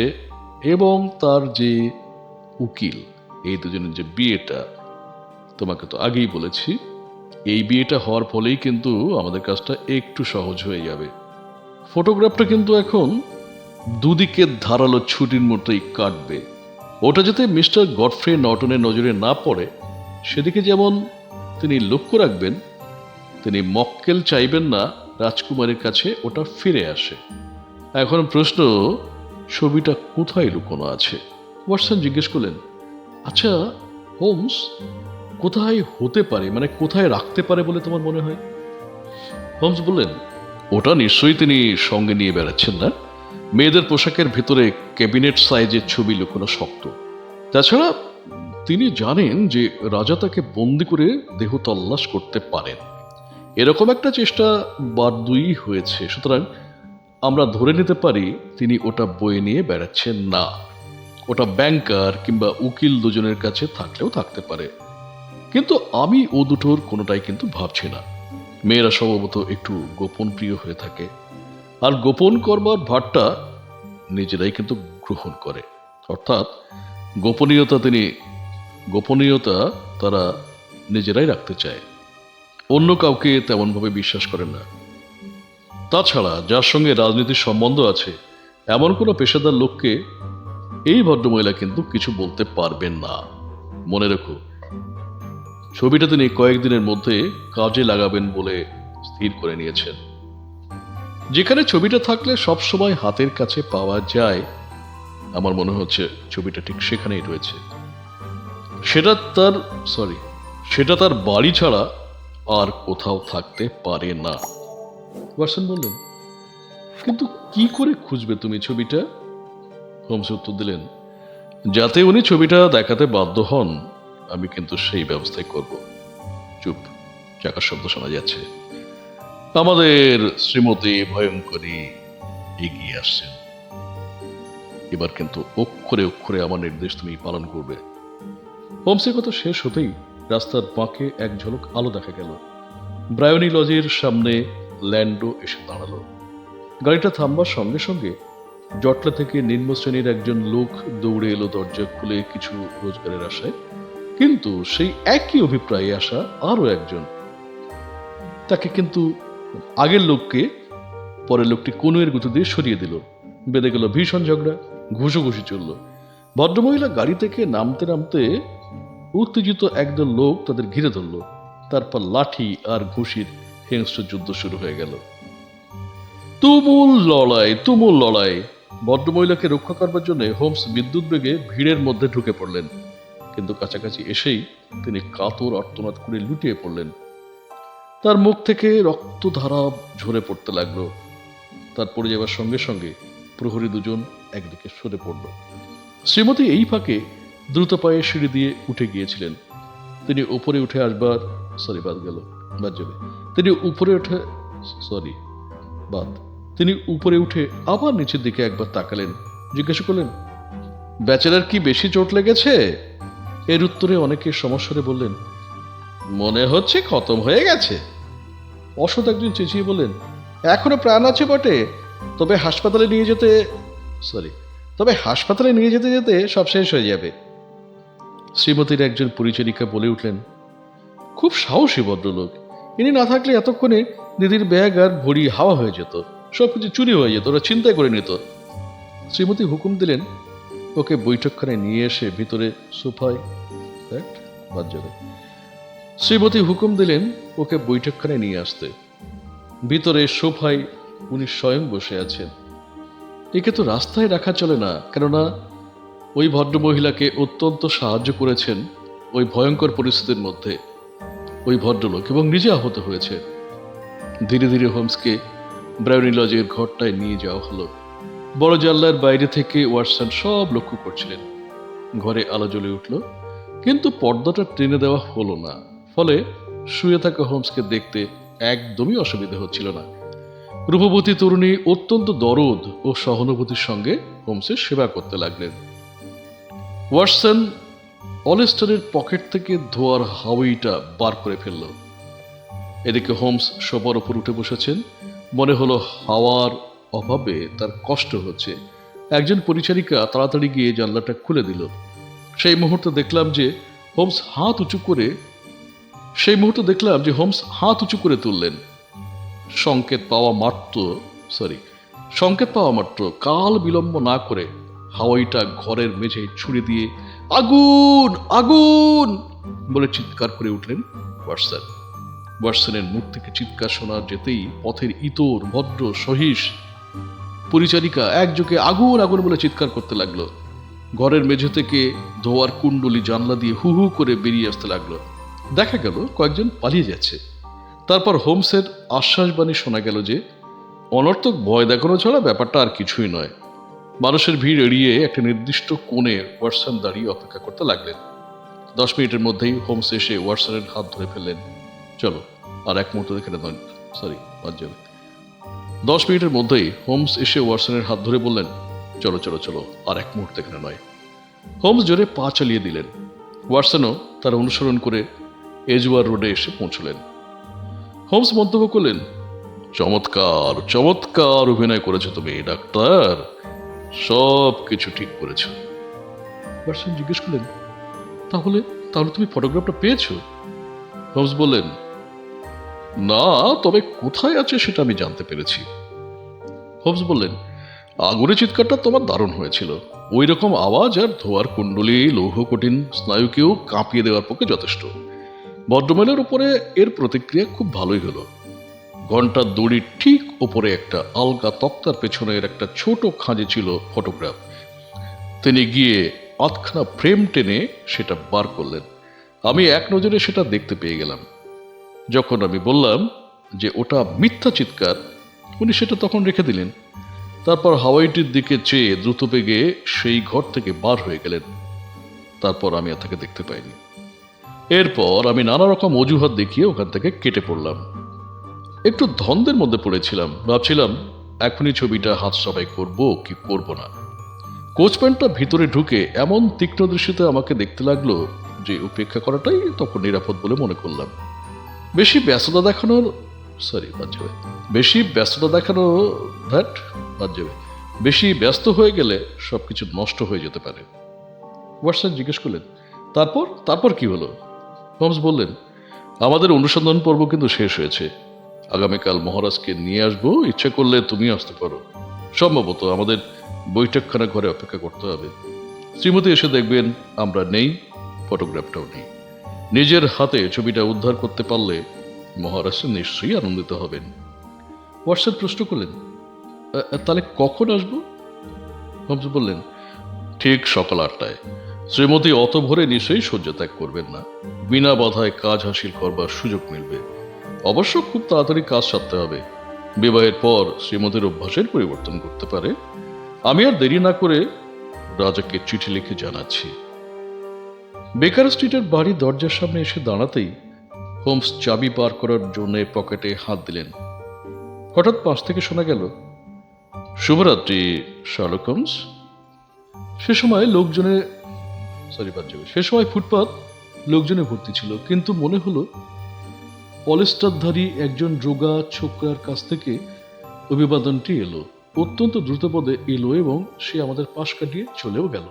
এবং তার যে উকিল, এই দুজনের যে বিয়েটা, তোমাকে তো আগেই বলেছি, এই বিয়েটা হওয়ার ফলেই কিন্তু আমাদের কাজটা একটু সহজ হয়ে যাবে। ফটোগ্রাফটা কিন্তু এখন দুদিকে ধারালো ছুটির মতোই কাটবে। ওটা যাতে মিস্টার গডফ্রে নর্টনের নজরে না পড়ে সেদিকে যেমন তিনি লক্ষ্য রাখবেন, তিনি মক্কেল চাইবেন না রাজকুমারীর কাছে ওটা ফিরে আসে। এখন প্রশ্ন, ছবিটা কোথায় লুকোনো আছে? ওয়াটসন জিজ্ঞেস করলেন, আচ্ছা হোমস, কোথায় হতে পারে, মানে কোথায় রাখতে পারে বলে তোমার মনে হয়? হোমস বললেন, ওটা নিশ্চয়ই তিনি সঙ্গে নিয়ে বেড়াচ্ছেন না। মেয়েদের পোশাকের ভেতরে ক্যাবিনেট সাইজের ছবি লুকোনো শক্ত। তাছাড়া তিনি জানেন যে রাজা তাকে বন্দি করে দেহ তল্লাশ করতে পারেন। এরকম একটা চেষ্টা বারদুই হয়েছে। সুতরাং আমরা ধরে নিতে পারি তিনি ওটা বয়ে নিয়ে বেড়াচ্ছেন না। ওটা ব্যাংকার কিংবা উকিল দুজনের কাছে থাকলেও থাকতে পারে। কিন্তু আমি ও দুটোর কোনোটাই কিন্তু ভাবছি না। মেয়েরা স্বভাবত একটু গোপন প্রিয় হয়ে থাকে, আর গোপন করবার ভারটা নিজেরাই কিন্তু গ্রহণ করে। অর্থাৎ গোপনীয়তা তারা নিজেরাই রাখতে চায়, অন্য কাউকে তেমনভাবে বিশ্বাস করেন না। তাছাড়া যার সঙ্গে রাজনীতির সম্বন্ধ আছে এমন কোনো পেশাদার লোককে এই ভদ্রমহিলা কিন্তু কিছু বলতে পারবেন না। মনে রেখো, ছবিটা তিনি কয়েকদিনের মধ্যে কাজে লাগাবেন বলে স্থির করে নিয়েছেন। যেখানে ছবিটা থাকলে সবসময় হাতের কাছে পাওয়া যায়, আমার মনে হচ্ছে ছবিটা ঠিক সেখানেই রয়েছে। সেটা তার সরি সেটা তার বাড়ি ছাড়া আর কোথাও থাকতে পারে না। ওয়াটসন বললেন, কিন্তু কি করে খুঁজবে তুমি ছবিটা? হোমস উত্তর দিলেন, যাতে উনি ছবিটা দেখাতে বাধ্য হন, আমি কিন্তু সেই ব্যবস্থাই করব। চুপ, চাকার শব্দ শোনা যাচ্ছে। আমাদের শ্রীমতী ভয়ঙ্করী এগিয়ে আসছেন। এবার কিন্তু অক্ষরে অক্ষরে আমার নির্দেশ তুমি পালন করবে। হোমসের কথা শেষ হতেই রাস্তার বাঁকে এক ঝলক আলো দেখা গেল। ব্রায়োনি লজের সামনে ল্যান্ডো এসে দাঁড়ালো। গাড়িটা থামবার সঙ্গে সঙ্গে জটলা থেকে নিম্ন শ্রেণীর একজন লোক দৌড়ে এলো দরজা খুলে কিছু রোজগারের আশায়। কিন্তু সেই একই অভিপ্রায়ে আসা আরো একজন। তাকে কিন্তু আগের লোককে পরের লোকটি কনুয়ের গুঁতো দিয়ে সরিয়ে দিল। বেঁধে গেল ভীষণ ঝগড়া, ঘুষোঘুষি চলল। ভদ্রমহিলা গাড়ি থেকে নামতে নামতে উত্তেজিত একদল লোক তাদের ঘিরে ধরল। তারপর লাঠি আর ঘুষির হিংস্র যুদ্ধ শুরু হয়ে গেল। তুমুল লড়াই। ভদ্রমহিলাকে রক্ষা করবার জন্য হোমস বিদ্যুৎ বেগে ভিড়ের মধ্যে ঢুকে পড়লেন। কিন্তু কাছাকাছি এসেই তিনি কাতর আর্তনাদ করে লুটিয়ে পড়লেন। তার মুখ থেকে রক্তধারা ঝরে পড়তে লাগলো। তার পড়ে যাওয়ার সঙ্গে সঙ্গে প্রহরী দুজন একদিকে সরে পড়ল। শ্রীমতী এই ফাঁকে দ্রুত পায়ে সিঁড়ি দিয়ে উঠে গিয়েছিলেন। তিনি উপরে উঠে আসবার তিনি উপরে উঠে আবার নিচের দিকে একবার তাকালেন। জিজ্ঞেস করলেন, ব্যাচেলার কি বেশি চোট লেগেছে? এর উত্তরে অনেকে সমস্যারে বললেন, মনে হচ্ছে খতম হয়ে গেছে। অসৎ একজন চেঁচিয়ে বললেন, এখনো প্রাণ আছে বটে, তবে হাসপাতালে নিয়ে যেতে যেতে সব শেষ হয়ে যাবে। শ্রীমতীর একজন পরিচারিকা বলে উঠলেন, খুব সাহসী ভদ্রলোক, ইনি না থাকলে এতক্ষণে দিদির ব্যাগ আর ভরি হাওয়া হয়ে যেত, সবকিছু চুরি হয়ে যেত, ওরা চিন্তা করে নিত। শ্রীমতী হুকুম দিলেন, ওকে বৈঠকখানায় নিয়ে এসে ভিতরে সোফায় নিয়ে আসতে। ভিতরে সোফায় উনি স্বয়ং বসে আছেন। একে তো রাস্তায় রাখা চলে না, কেননা ওই ভদ্রমহিলাকে অত্যন্ত সাহায্য করেছেন ওই ভয়ঙ্কর পরিস্থিতির মধ্যে ওই ভদ্রলোক, এবং নিজে আহত হয়েছে। ধীরে ধীরে হোমসকে ব্রায়োনি লজের ঘরটায় নিয়ে যাওয়া হলো। বড় জানলার বাইরে থেকে ওয়াটসন সব লক্ষ্য করছিলেন। ঘরে আলো জ্বলে উঠল, কিন্তু পর্দাটা টেনে দেওয়া হলো না। ফলে শুয়ে থাকা হোমসকে দেখতে একদমই অসুবিধা হচ্ছিল না। রূপবতী তরুণী অত্যন্ত দরদ ও সহানুভূতির সঙ্গে হোমসের সেবা করতে লাগলেন। ওয়াটসন অলেস্টারের পকেট থেকে ধোয়ার হাওয়াইটা বার করে ফেলল। এদিকে হোমস সোফার উপর উঠে বসেছেন। মনে হলো হাওয়ার অভাবে তার কষ্ট হচ্ছে। একজন পরিচারিকা তাড়াতাড়ি গিয়ে জানলাটা খুলে দিল। সেই মুহূর্তে দেখলাম যে হোমস হাত উঁচু করে তুললেন। সংকেত পাওয়া মাত্র কাল বিলম্ব না করে হাওয়াইটা ঘরের মেঝে ছুড়ে দিয়ে আগুন আগুন বলে চিৎকার করে উঠলেন ওয়াটসন। ওয়াটসনের মুখ থেকে চিৎকার শোনা যেতেই পথের ইতর ভদ্র সহিস পরিচারিকা একযোগে আগুন আগুন বলে চিৎকার করতে লাগলো। ঘরের মেঝে থেকে ধোয়ার কুণ্ডলি জানলা দিয়ে হু হু করে বেরিয়ে আসতে লাগলো। দেখা গেল কয়েকজন পালিয়ে যাচ্ছে। তারপর হোমসের আশ্বাসবাণী শোনা গেল যে অনর্থক ভয় দেখানো ছাড়া ব্যাপারটা আর কিছুই নয়। মানুষের ভিড় এড়িয়ে একটা নির্দিষ্ট কোণে ওয়াটসন দাঁড়িয়ে অপেক্ষা করতে লাগলেন। 10 মিনিটের মধ্যেই হোমস এসে ওয়াটসনের হাত ধরে ফেললেন। চলো, আর এক মুহূর্ত এখানে নয়। 10 মিনিটের মধ্যেই হোমস এসে ওয়াটসনের হাত ধরে বললেন, চলো চলো চলো, আর এক মুহূর্ত এখানে নয়। হোমস জোরে পা চালিয়ে দিলেন। ওয়াটসনও তার অনুসরণ করে এজওয়ার রোডে এসে পৌঁছলেন। হোমস মন্তব্য করলেন, চমৎকার চমৎকার অভিনয় করেছো তুমি ডাক্তার, সব কিছু ঠিক করেছো। ওয়াটসন জিজ্ঞেস করলেন, তাহলে তুমি ফটোগ্রাফটা পেয়েছো? হোমস বললেন, না, তবে কোথায় আছে সেটা আমি জানতে পেরেছি। হোমস বললেন, আগুনের চিৎকারটা তোমার দারুণ হয়েছিল। ওই রকম আওয়াজ আর ধোয়ার কুণ্ডলী লৌহ কঠিন স্নায়ুকেও কাঁপিয়ে দেওয়ার পক্ষে যথেষ্ট। ভদ্রমহিলার উপরে এর প্রতিক্রিয়া খুব ভালোই হলো। ঘন্টার দড়ির ঠিক ওপরে একটা আলগা তক্তার পেছনের একটা ছোট খাঁজে ছিল ফটোগ্রাফ। তিনি গিয়ে আধখানা ফ্রেম টেনে সেটা বার করলেন। আমি এক নজরে সেটা দেখতে পেয়ে গেলাম। যখন আমি বললাম যে ওটা মিথ্যা চিৎকার, উনি সেটা তখন রেখে দিলেন। তারপর হাওয়াইটির দিকে চেয়ে দ্রুত বেগে সেই ঘর থেকে বার হয়ে গেলেন। তারপর আমি আর তাকে দেখতে পাইনি। এরপর আমি নানা রকম অজুহাত দেখিয়ে ওখান থেকে কেটে পড়লাম। একটু দ্বন্দ্বের মধ্যে পড়েছিলাম, ভাবছিলাম এখনই ছবিটা হাত সাফাই করব কি করব না। কোচম্যানটা ভিতরে ঢুকে এমন তীক্ষ্ণ দৃষ্টিতে আমাকে দেখতে লাগলো যে উপেক্ষা করাটাই তখন নিরাপদ বলে মনে করলাম। বেশি ব্যস্ততা দেখানোর বাদ যাবে বেশি ব্যস্ততা দেখানো বাদ যাবে বেশি ব্যস্ত হয়ে গেলে সবকিছু নষ্ট হয়ে যেতে পারে। ওয়াটসন জিজ্ঞেস করলেন, তারপর তারপর কি হলো? হোমস বললেন, আমাদের অনুসন্ধান পর্ব কিন্তু শেষ হয়েছে। আগামীকাল মহারাজকে নিয়ে আসবো, ইচ্ছা করলে তুমি আসতে পারো। সম্ভবত আমাদের বৈঠকখানা ঘরে অপেক্ষা করতে হবে। শ্রীমতী এসে দেখবেন আমরা নেই, ফটোগ্রাফটাও নেই। নিজের হাতে ছবিটা উদ্ধার করতে পারলে মহারাজ নিশ্চয়ই আনন্দিত হবেন। ওয়াটসন প্রশ্ন করলেন, তাহলে কখন আসবো? হোমস বললেন, ঠিক সকাল 8টায়। শ্রীমতী অত ভোরে নিশ্চয়ই শয্যা ত্যাগ করবেন না। বিনা বাধায় কাজ হাসিল করবার সুযোগ মিলবে। অবশ্য খুব তাড়াতাড়ি কাজ সারতে হবে। বিবাহের পর শ্রীমতীর অভ্যাসের পরিবর্তন করতে পারে। আমি আর দেরি না করে রাজাকে চিঠি লিখে জানাচ্ছি। বেকার স্ট্রিটের বাড়ি দরজার সামনে এসে দাঁড়াতেই হোমস চাবি বার করার জন্য পকেটে হাত দিলেন। হঠাৎ পাশ থেকে শোনা গেল, শুভরাত্রি শার্লক হোমস। সে সময় ফুটপাত লোকজনে ভর্তি ছিল, কিন্তু মনে হলো পলেস্টারধারী একজন রোগা ছোকরার কাছ থেকে অভিবাদনটি এলো। অত্যন্ত দ্রুতপদে এলো এবং সে আমাদের পাশ কাটিয়ে চলেও গেল।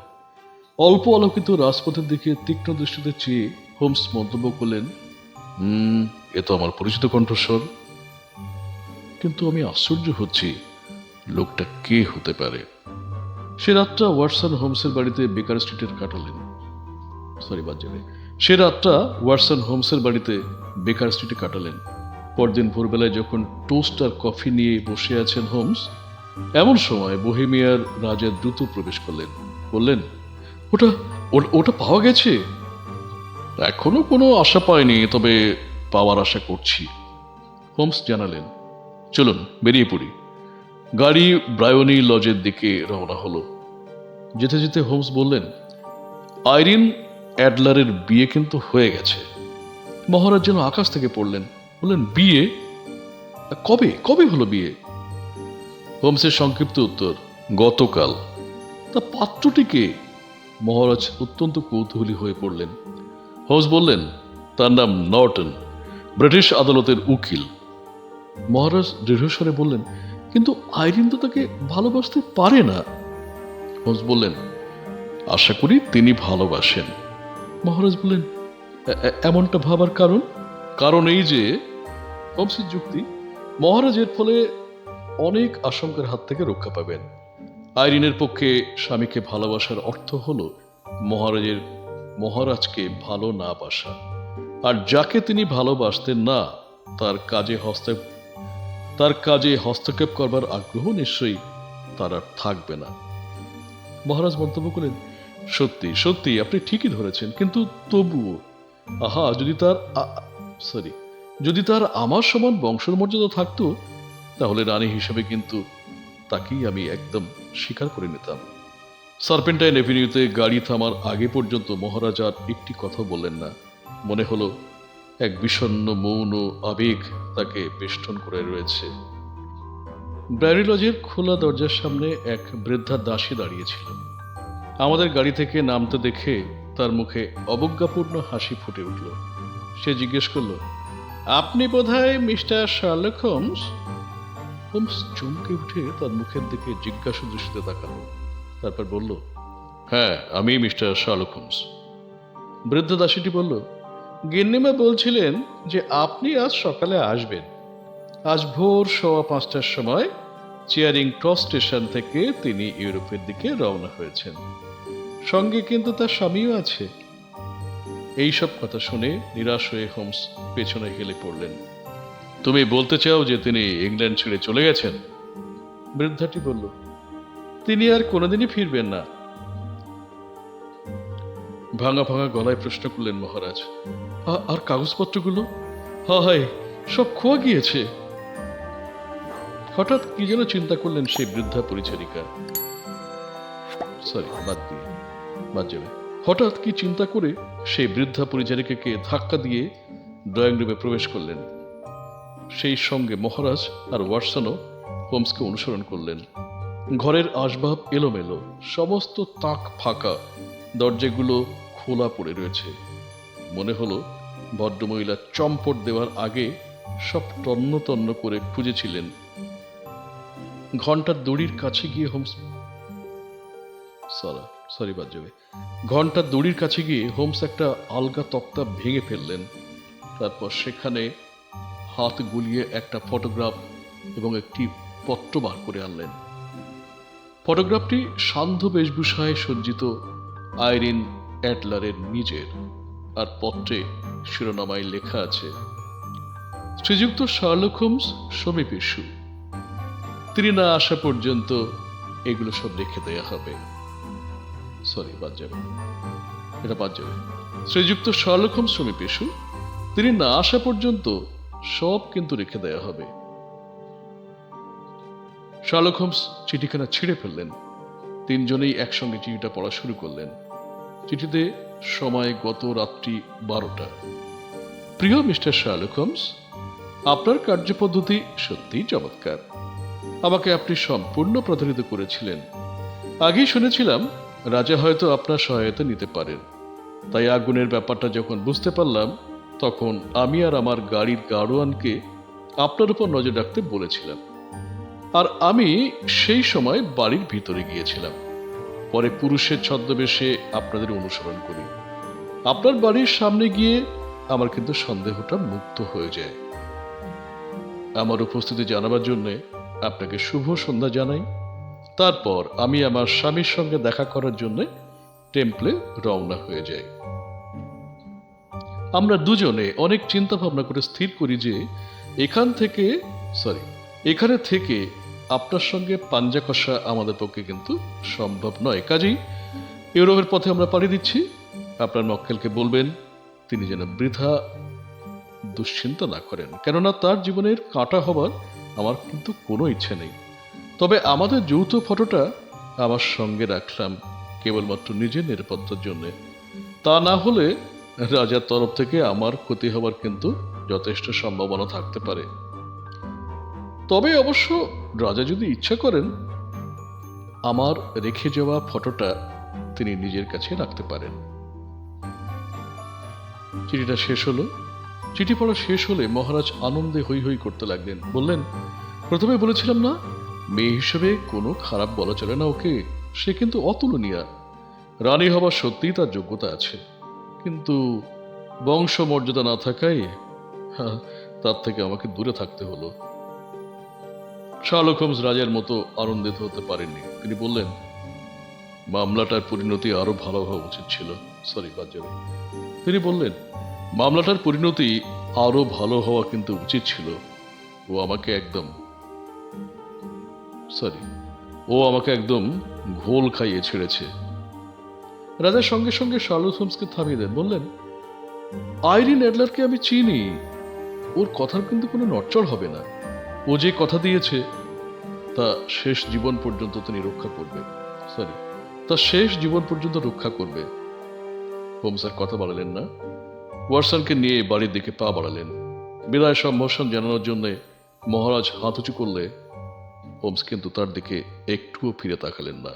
অল্প আলোকিত রাজপথের দিকে তীক্ষ্ণ দৃষ্টিতে চেয়ে হোমস মন্তব্য করলেন, এ তো আমার পরিচিত কণ্ঠস্বর। কিন্তু আমি আশ্চর্য হচ্ছি, লোকটা কে হতে পারে? সে রাতটা ওয়াটসন হোমসের বাড়িতে বেকার স্ট্রিটের কাটালেন। পরদিন ভোরবেলায় যখন টোস্ট আর কফি নিয়ে বসে আছেন হোমস, এমন সময় বোহেমিয়ার রাজা দ্রুত প্রবেশ করলেন। বললেন, ওটা ওটা পাওয়া গেছে? এখনো কোনো আশা পাইনি, তবে পাওয়ার আশা করছি, হোমস জানালেন। চলুন বেরিয়ে পড়ি। গাড়ি ব্রায়োনি লজের দিকে রওনা হলো। যেতে যেতে হোমস বললেন, আইরিন অ্যাডলারের বিয়ে কিন্তু হয়ে গেছে। মহারাজ যেন আকাশ থেকে পড়লেন। বললেন, বিয়ে? কবে কবে হলো বিয়ে? হোমসের সংক্ষিপ্ত উত্তর, গতকাল। তা পাত্রটিকে? মহারাজ অত্যন্ত কৌতূহলী হয়ে পড়লেন। হোমস বললেন, তার নাম নর্টন, ব্রিটিশ আদালতের উকিল। মহারাজ দৃঢ়স্বরে বললেন, কিন্তু আইরিন তো তাকে ভালোবাসতে পারে না। হোমস বললেন, আশা করি তিনি ভালোবাসেন। মহারাজ বললেন, এমনটা ভাবার কারণ? কারণ এই যে, হোমসের যুক্তি, মহারাজের ফলে অনেক আশঙ্কার হাত থেকে রক্ষা পাবেন। আইরিনের পক্ষে স্বামীকে ভালোবাসার অর্থ হলো মহারাজকে ভালো না বাসা। আর যাকে তিনি ভালোবাসতেন না, তার কাজে হস্তক্ষেপ করবার আগ্রহ নিশ্চয়ই তার আর থাকবে না। মহারাজ মন্তব্য করলেন, সত্যি সত্যি আপনি ঠিকই ধরেছেন, কিন্তু তবুও যদি তার আমার সমান বংশের মর্যাদা থাকতো, তাহলে রানী হিসেবে কিন্তু তাকেই আমি একদম স্বীকার করে নিতাম। সার্পেন্টাইন এভিনিউতে গাড়ি থামার আগে পর্যন্ত মহারাজ আর একটি কথা বললেন না। মনে হলো এক বিষণ্ণ মৌন আবেগ তাকে বেষ্টন করে রয়েছে। ব্র্যারি লজের খোলা দরজার সামনে এক বৃদ্ধা দাসী দাঁড়িয়েছিল। আমাদের গাড়ি থেকে নামতে দেখে তার মুখে অবজ্ঞাপূর্ণ হাসি ফুটে উঠল। সে জিজ্ঞেস করল, আপনি বোধহয় মিস্টার শার্লক হোমস? হোমস চমকে উঠে তার মুখের দিকে জিজ্ঞাসা দৃষ্টিতে তাকাল। তারপর বলল, হ্যাঁ, আমি মিস্টার শার্লক হোমস। বৃদ্ধ দাসীটি বলল, গিন্নিমা বলছিলেন যে আপনি আজ সকালে আসবেন। আজ ভোর 5:15টার সময় চেয়ারিং ক্রস স্টেশন থেকে তিনি ইউরোপের দিকে রওনা হয়েছেন। সঙ্গে কিন্তু তার স্বামীও আছে। এইসব কথা শুনে নিরাশ হয়ে হোমস পেছনে হেলে পড়লেন। তুমি বলতে চাও যে তিনি ইংল্যান্ড ছেড়ে চলে গেছেন? বৃদ্ধাটি বলল, তিনি আর কোনোদিনই ফিরবেন না। ভাঙা ভাঙা গলায় প্রশ্ন করলেন মহারাজ। আর কাগজপত্রগুলো? হায়, সব খোয়া গিয়েছে। হঠাৎ কি যেন চিন্তা করলেন সেই বৃদ্ধা পরিচারিকা। সরি, বাদ যাবে। হঠাৎ কি চিন্তা করে সেই বৃদ্ধা পরিচারিকাকে ধাক্কা দিয়ে ড্রয়িং রুমে প্রবেশ করলেন। সেই সঙ্গে মহারাজ আর ওয়াটসনও হোমসকে অনুসরণ করলেন। ঘরের আসবাব এলোমেলো, সমস্ত তাক ফাঁকা, দরজাগুলো খোলা পড়ে রয়েছে। মনে হলো ভদ্রমহিলা চম্পট দেওয়ার আগে সব তন্ন তন্ন করে খুঁজেছিলেন। ঘন্টার দড়ির কাছে গিয়ে ঘন্টার দড়ির কাছে গিয়ে হোমস একটা আলগা তক্তা ভেঙে ফেললেন। তারপর সেখানে হাত গুলিয়ে একটা ফটোগ্রাফ এবং একটি পত্র বার করে আনলেন। ফটোগ্রাফটি সান্ধ্য বেশভূষায় সজ্জিত আইরিন অ্যাডলারের নিজের, আর পত্রে শিরোনামায় লেখা আছে, শ্রীযুক্ত শার্লক হোমস সমীপেষু। তিনি না আসা পর্যন্ত এগুলো সব রেখে দেয়া হবে। শ্রীযুক্ত শার্লক হোমস সমীপেষু, তিনি না আসা পর্যন্ত সব কিন্তু রেখে দেয়া হবে। শার্লক হোমস চিঠিখানা ছিঁড়ে ফেললেন। তিনজনেই একসঙ্গে চিঠিটা পড়া শুরু করলেন। চিঠিতে সময় গত রাত্রি 12টা। প্রিয় মিস্টার শার্লক হোমস, আপনার কার্যপদ্ধতি সত্যিই চমৎকার। আমাকে আপনি সম্পূর্ণ প্রতারিত করেছিলেন। আগেই শুনেছিলাম রাজা হয়তো আপনার সহায়তা নিতে পারেন, তাই আগুনের ব্যাপারটা যখন বুঝতে পারলাম তখন আমি আর আমার গাড়ির গাড়োয়ানকে আপনার উপর নজর রাখতে বলেছিলাম। আর আমি সেই সময় বাড়ির ভিতরে গিয়েছিলাম। পরে পুরুষের ছদ্মবেশে আপনাদের অনুসরণ করি। আপনার বাড়ির সামনে গিয়ে আমার কিন্তু সন্দেহটা মুক্ত হয়ে যায়। আমার উপস্থিতি জানাবার জন্য আপনাকে শুভ সন্ধ্যা জানাই। তারপর আমি আমার স্বামীর সঙ্গে দেখা করার জন্য টেম্পলে রওনা হয়ে যাই। আমরা দুজনে অনেক চিন্তা ভাবনা করে স্থির করি যে এখানে থেকে আপনার সঙ্গে পাঞ্জা কষা আমাদের পক্ষে কিন্তু সম্ভব নয়। কাজেই ইউরোপের পথে আমরা পাড়ি দিচ্ছি। আপনার মক্কেলকে বলবেন তিনি যেন বৃথা দুশ্চিন্তা না করেন, কেননা তার জীবনের কাঁটা হবার আমার কিন্তু কোনো ইচ্ছে নেই। তবে আমাদের যৌথ ফটোটা আমার সঙ্গে রাখলাম কেবলমাত্র নিজের নিরাপত্তার জন্য। তা না হলে রাজার তরফ থেকে আমার ক্ষতি হবার কিন্তু যথেষ্ট সম্ভাবনা থাকতে পারে। তবে অবশ্য রাজা যদি ইচ্ছা করেন আমার রেখে যাওয়া ফটোটা তিনি নিজের কাছে রাখতে পারেন। চিঠিটা শেষ হলো। চিঠি পড়া শেষ হলে মহারাজ আনন্দে হৈ হৈ করতে লাগলেন। বললেন, প্রথমে বলেছিলাম না, মেয়ে হিসেবে কোনো খারাপ বলা চলে না ওকে। সে কিন্তু অতুলনীয়। রানী হবার সত্যিই তার যোগ্যতা আছে, কিন্তু বংশ মর্যাদা না থাকায় তার থেকে আমাকে দূরে থাকতে হলো। শার্লক হোমস রাজার মতো আনন্দিত হতে পারেননি। তিনি বললেন, মামলাটার পরিণতি আরো ভালো হওয়া উচিত ছিল। তিনি বললেন, মামলাটার পরিণতি আরো ভালো হওয়া কিন্তু উচিত ছিল। ও আমাকে একদম ঘোল খাইয়ে ছেড়েছে। রাজা সঙ্গে সঙ্গে শার্লক হোমসকে থামিয়ে দেন। বললেন, আইরিন অ্যাডলারকে আমি চিনি। ওর কথার কিন্তু কোনো নড়চড় হবে না। ও যে কথা দিয়েছে তা শেষ জীবন পর্যন্ত তিনি রক্ষা করবে। হোমস আর কথা বাড়ালেন না। ওয়াটসনকে নিয়ে বাড়ির দিকে পা বাড়ালেন। বিদায় সম্ভাষণ জানানোর জন্য মহারাজ হাত উঁচু করলে হোমস কিন্তু তার দিকে একটুও ফিরে তাকালেন না।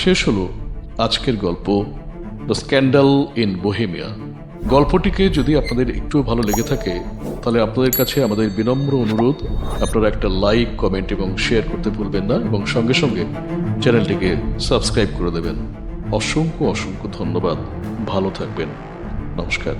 শেষ হলো আজকের গল্প দ্য স্ক্যান্ডাল ইন বোহেমিয়া। গল্পটিকে যদি আপনাদের একটু ভালো লেগে থাকে তাহলে আপনাদের কাছে আমাদের বিনম্র অনুরোধ, আপনারা একটা লাইক, কমেন্ট এবং শেয়ার করতে ভুলবেন না, এবং সঙ্গে সঙ্গে চ্যানেলটিকে সাবস্ক্রাইব করে দেবেন। অসংখ্য অসংখ্য ধন্যবাদ। ভালো থাকবেন। নমস্কার।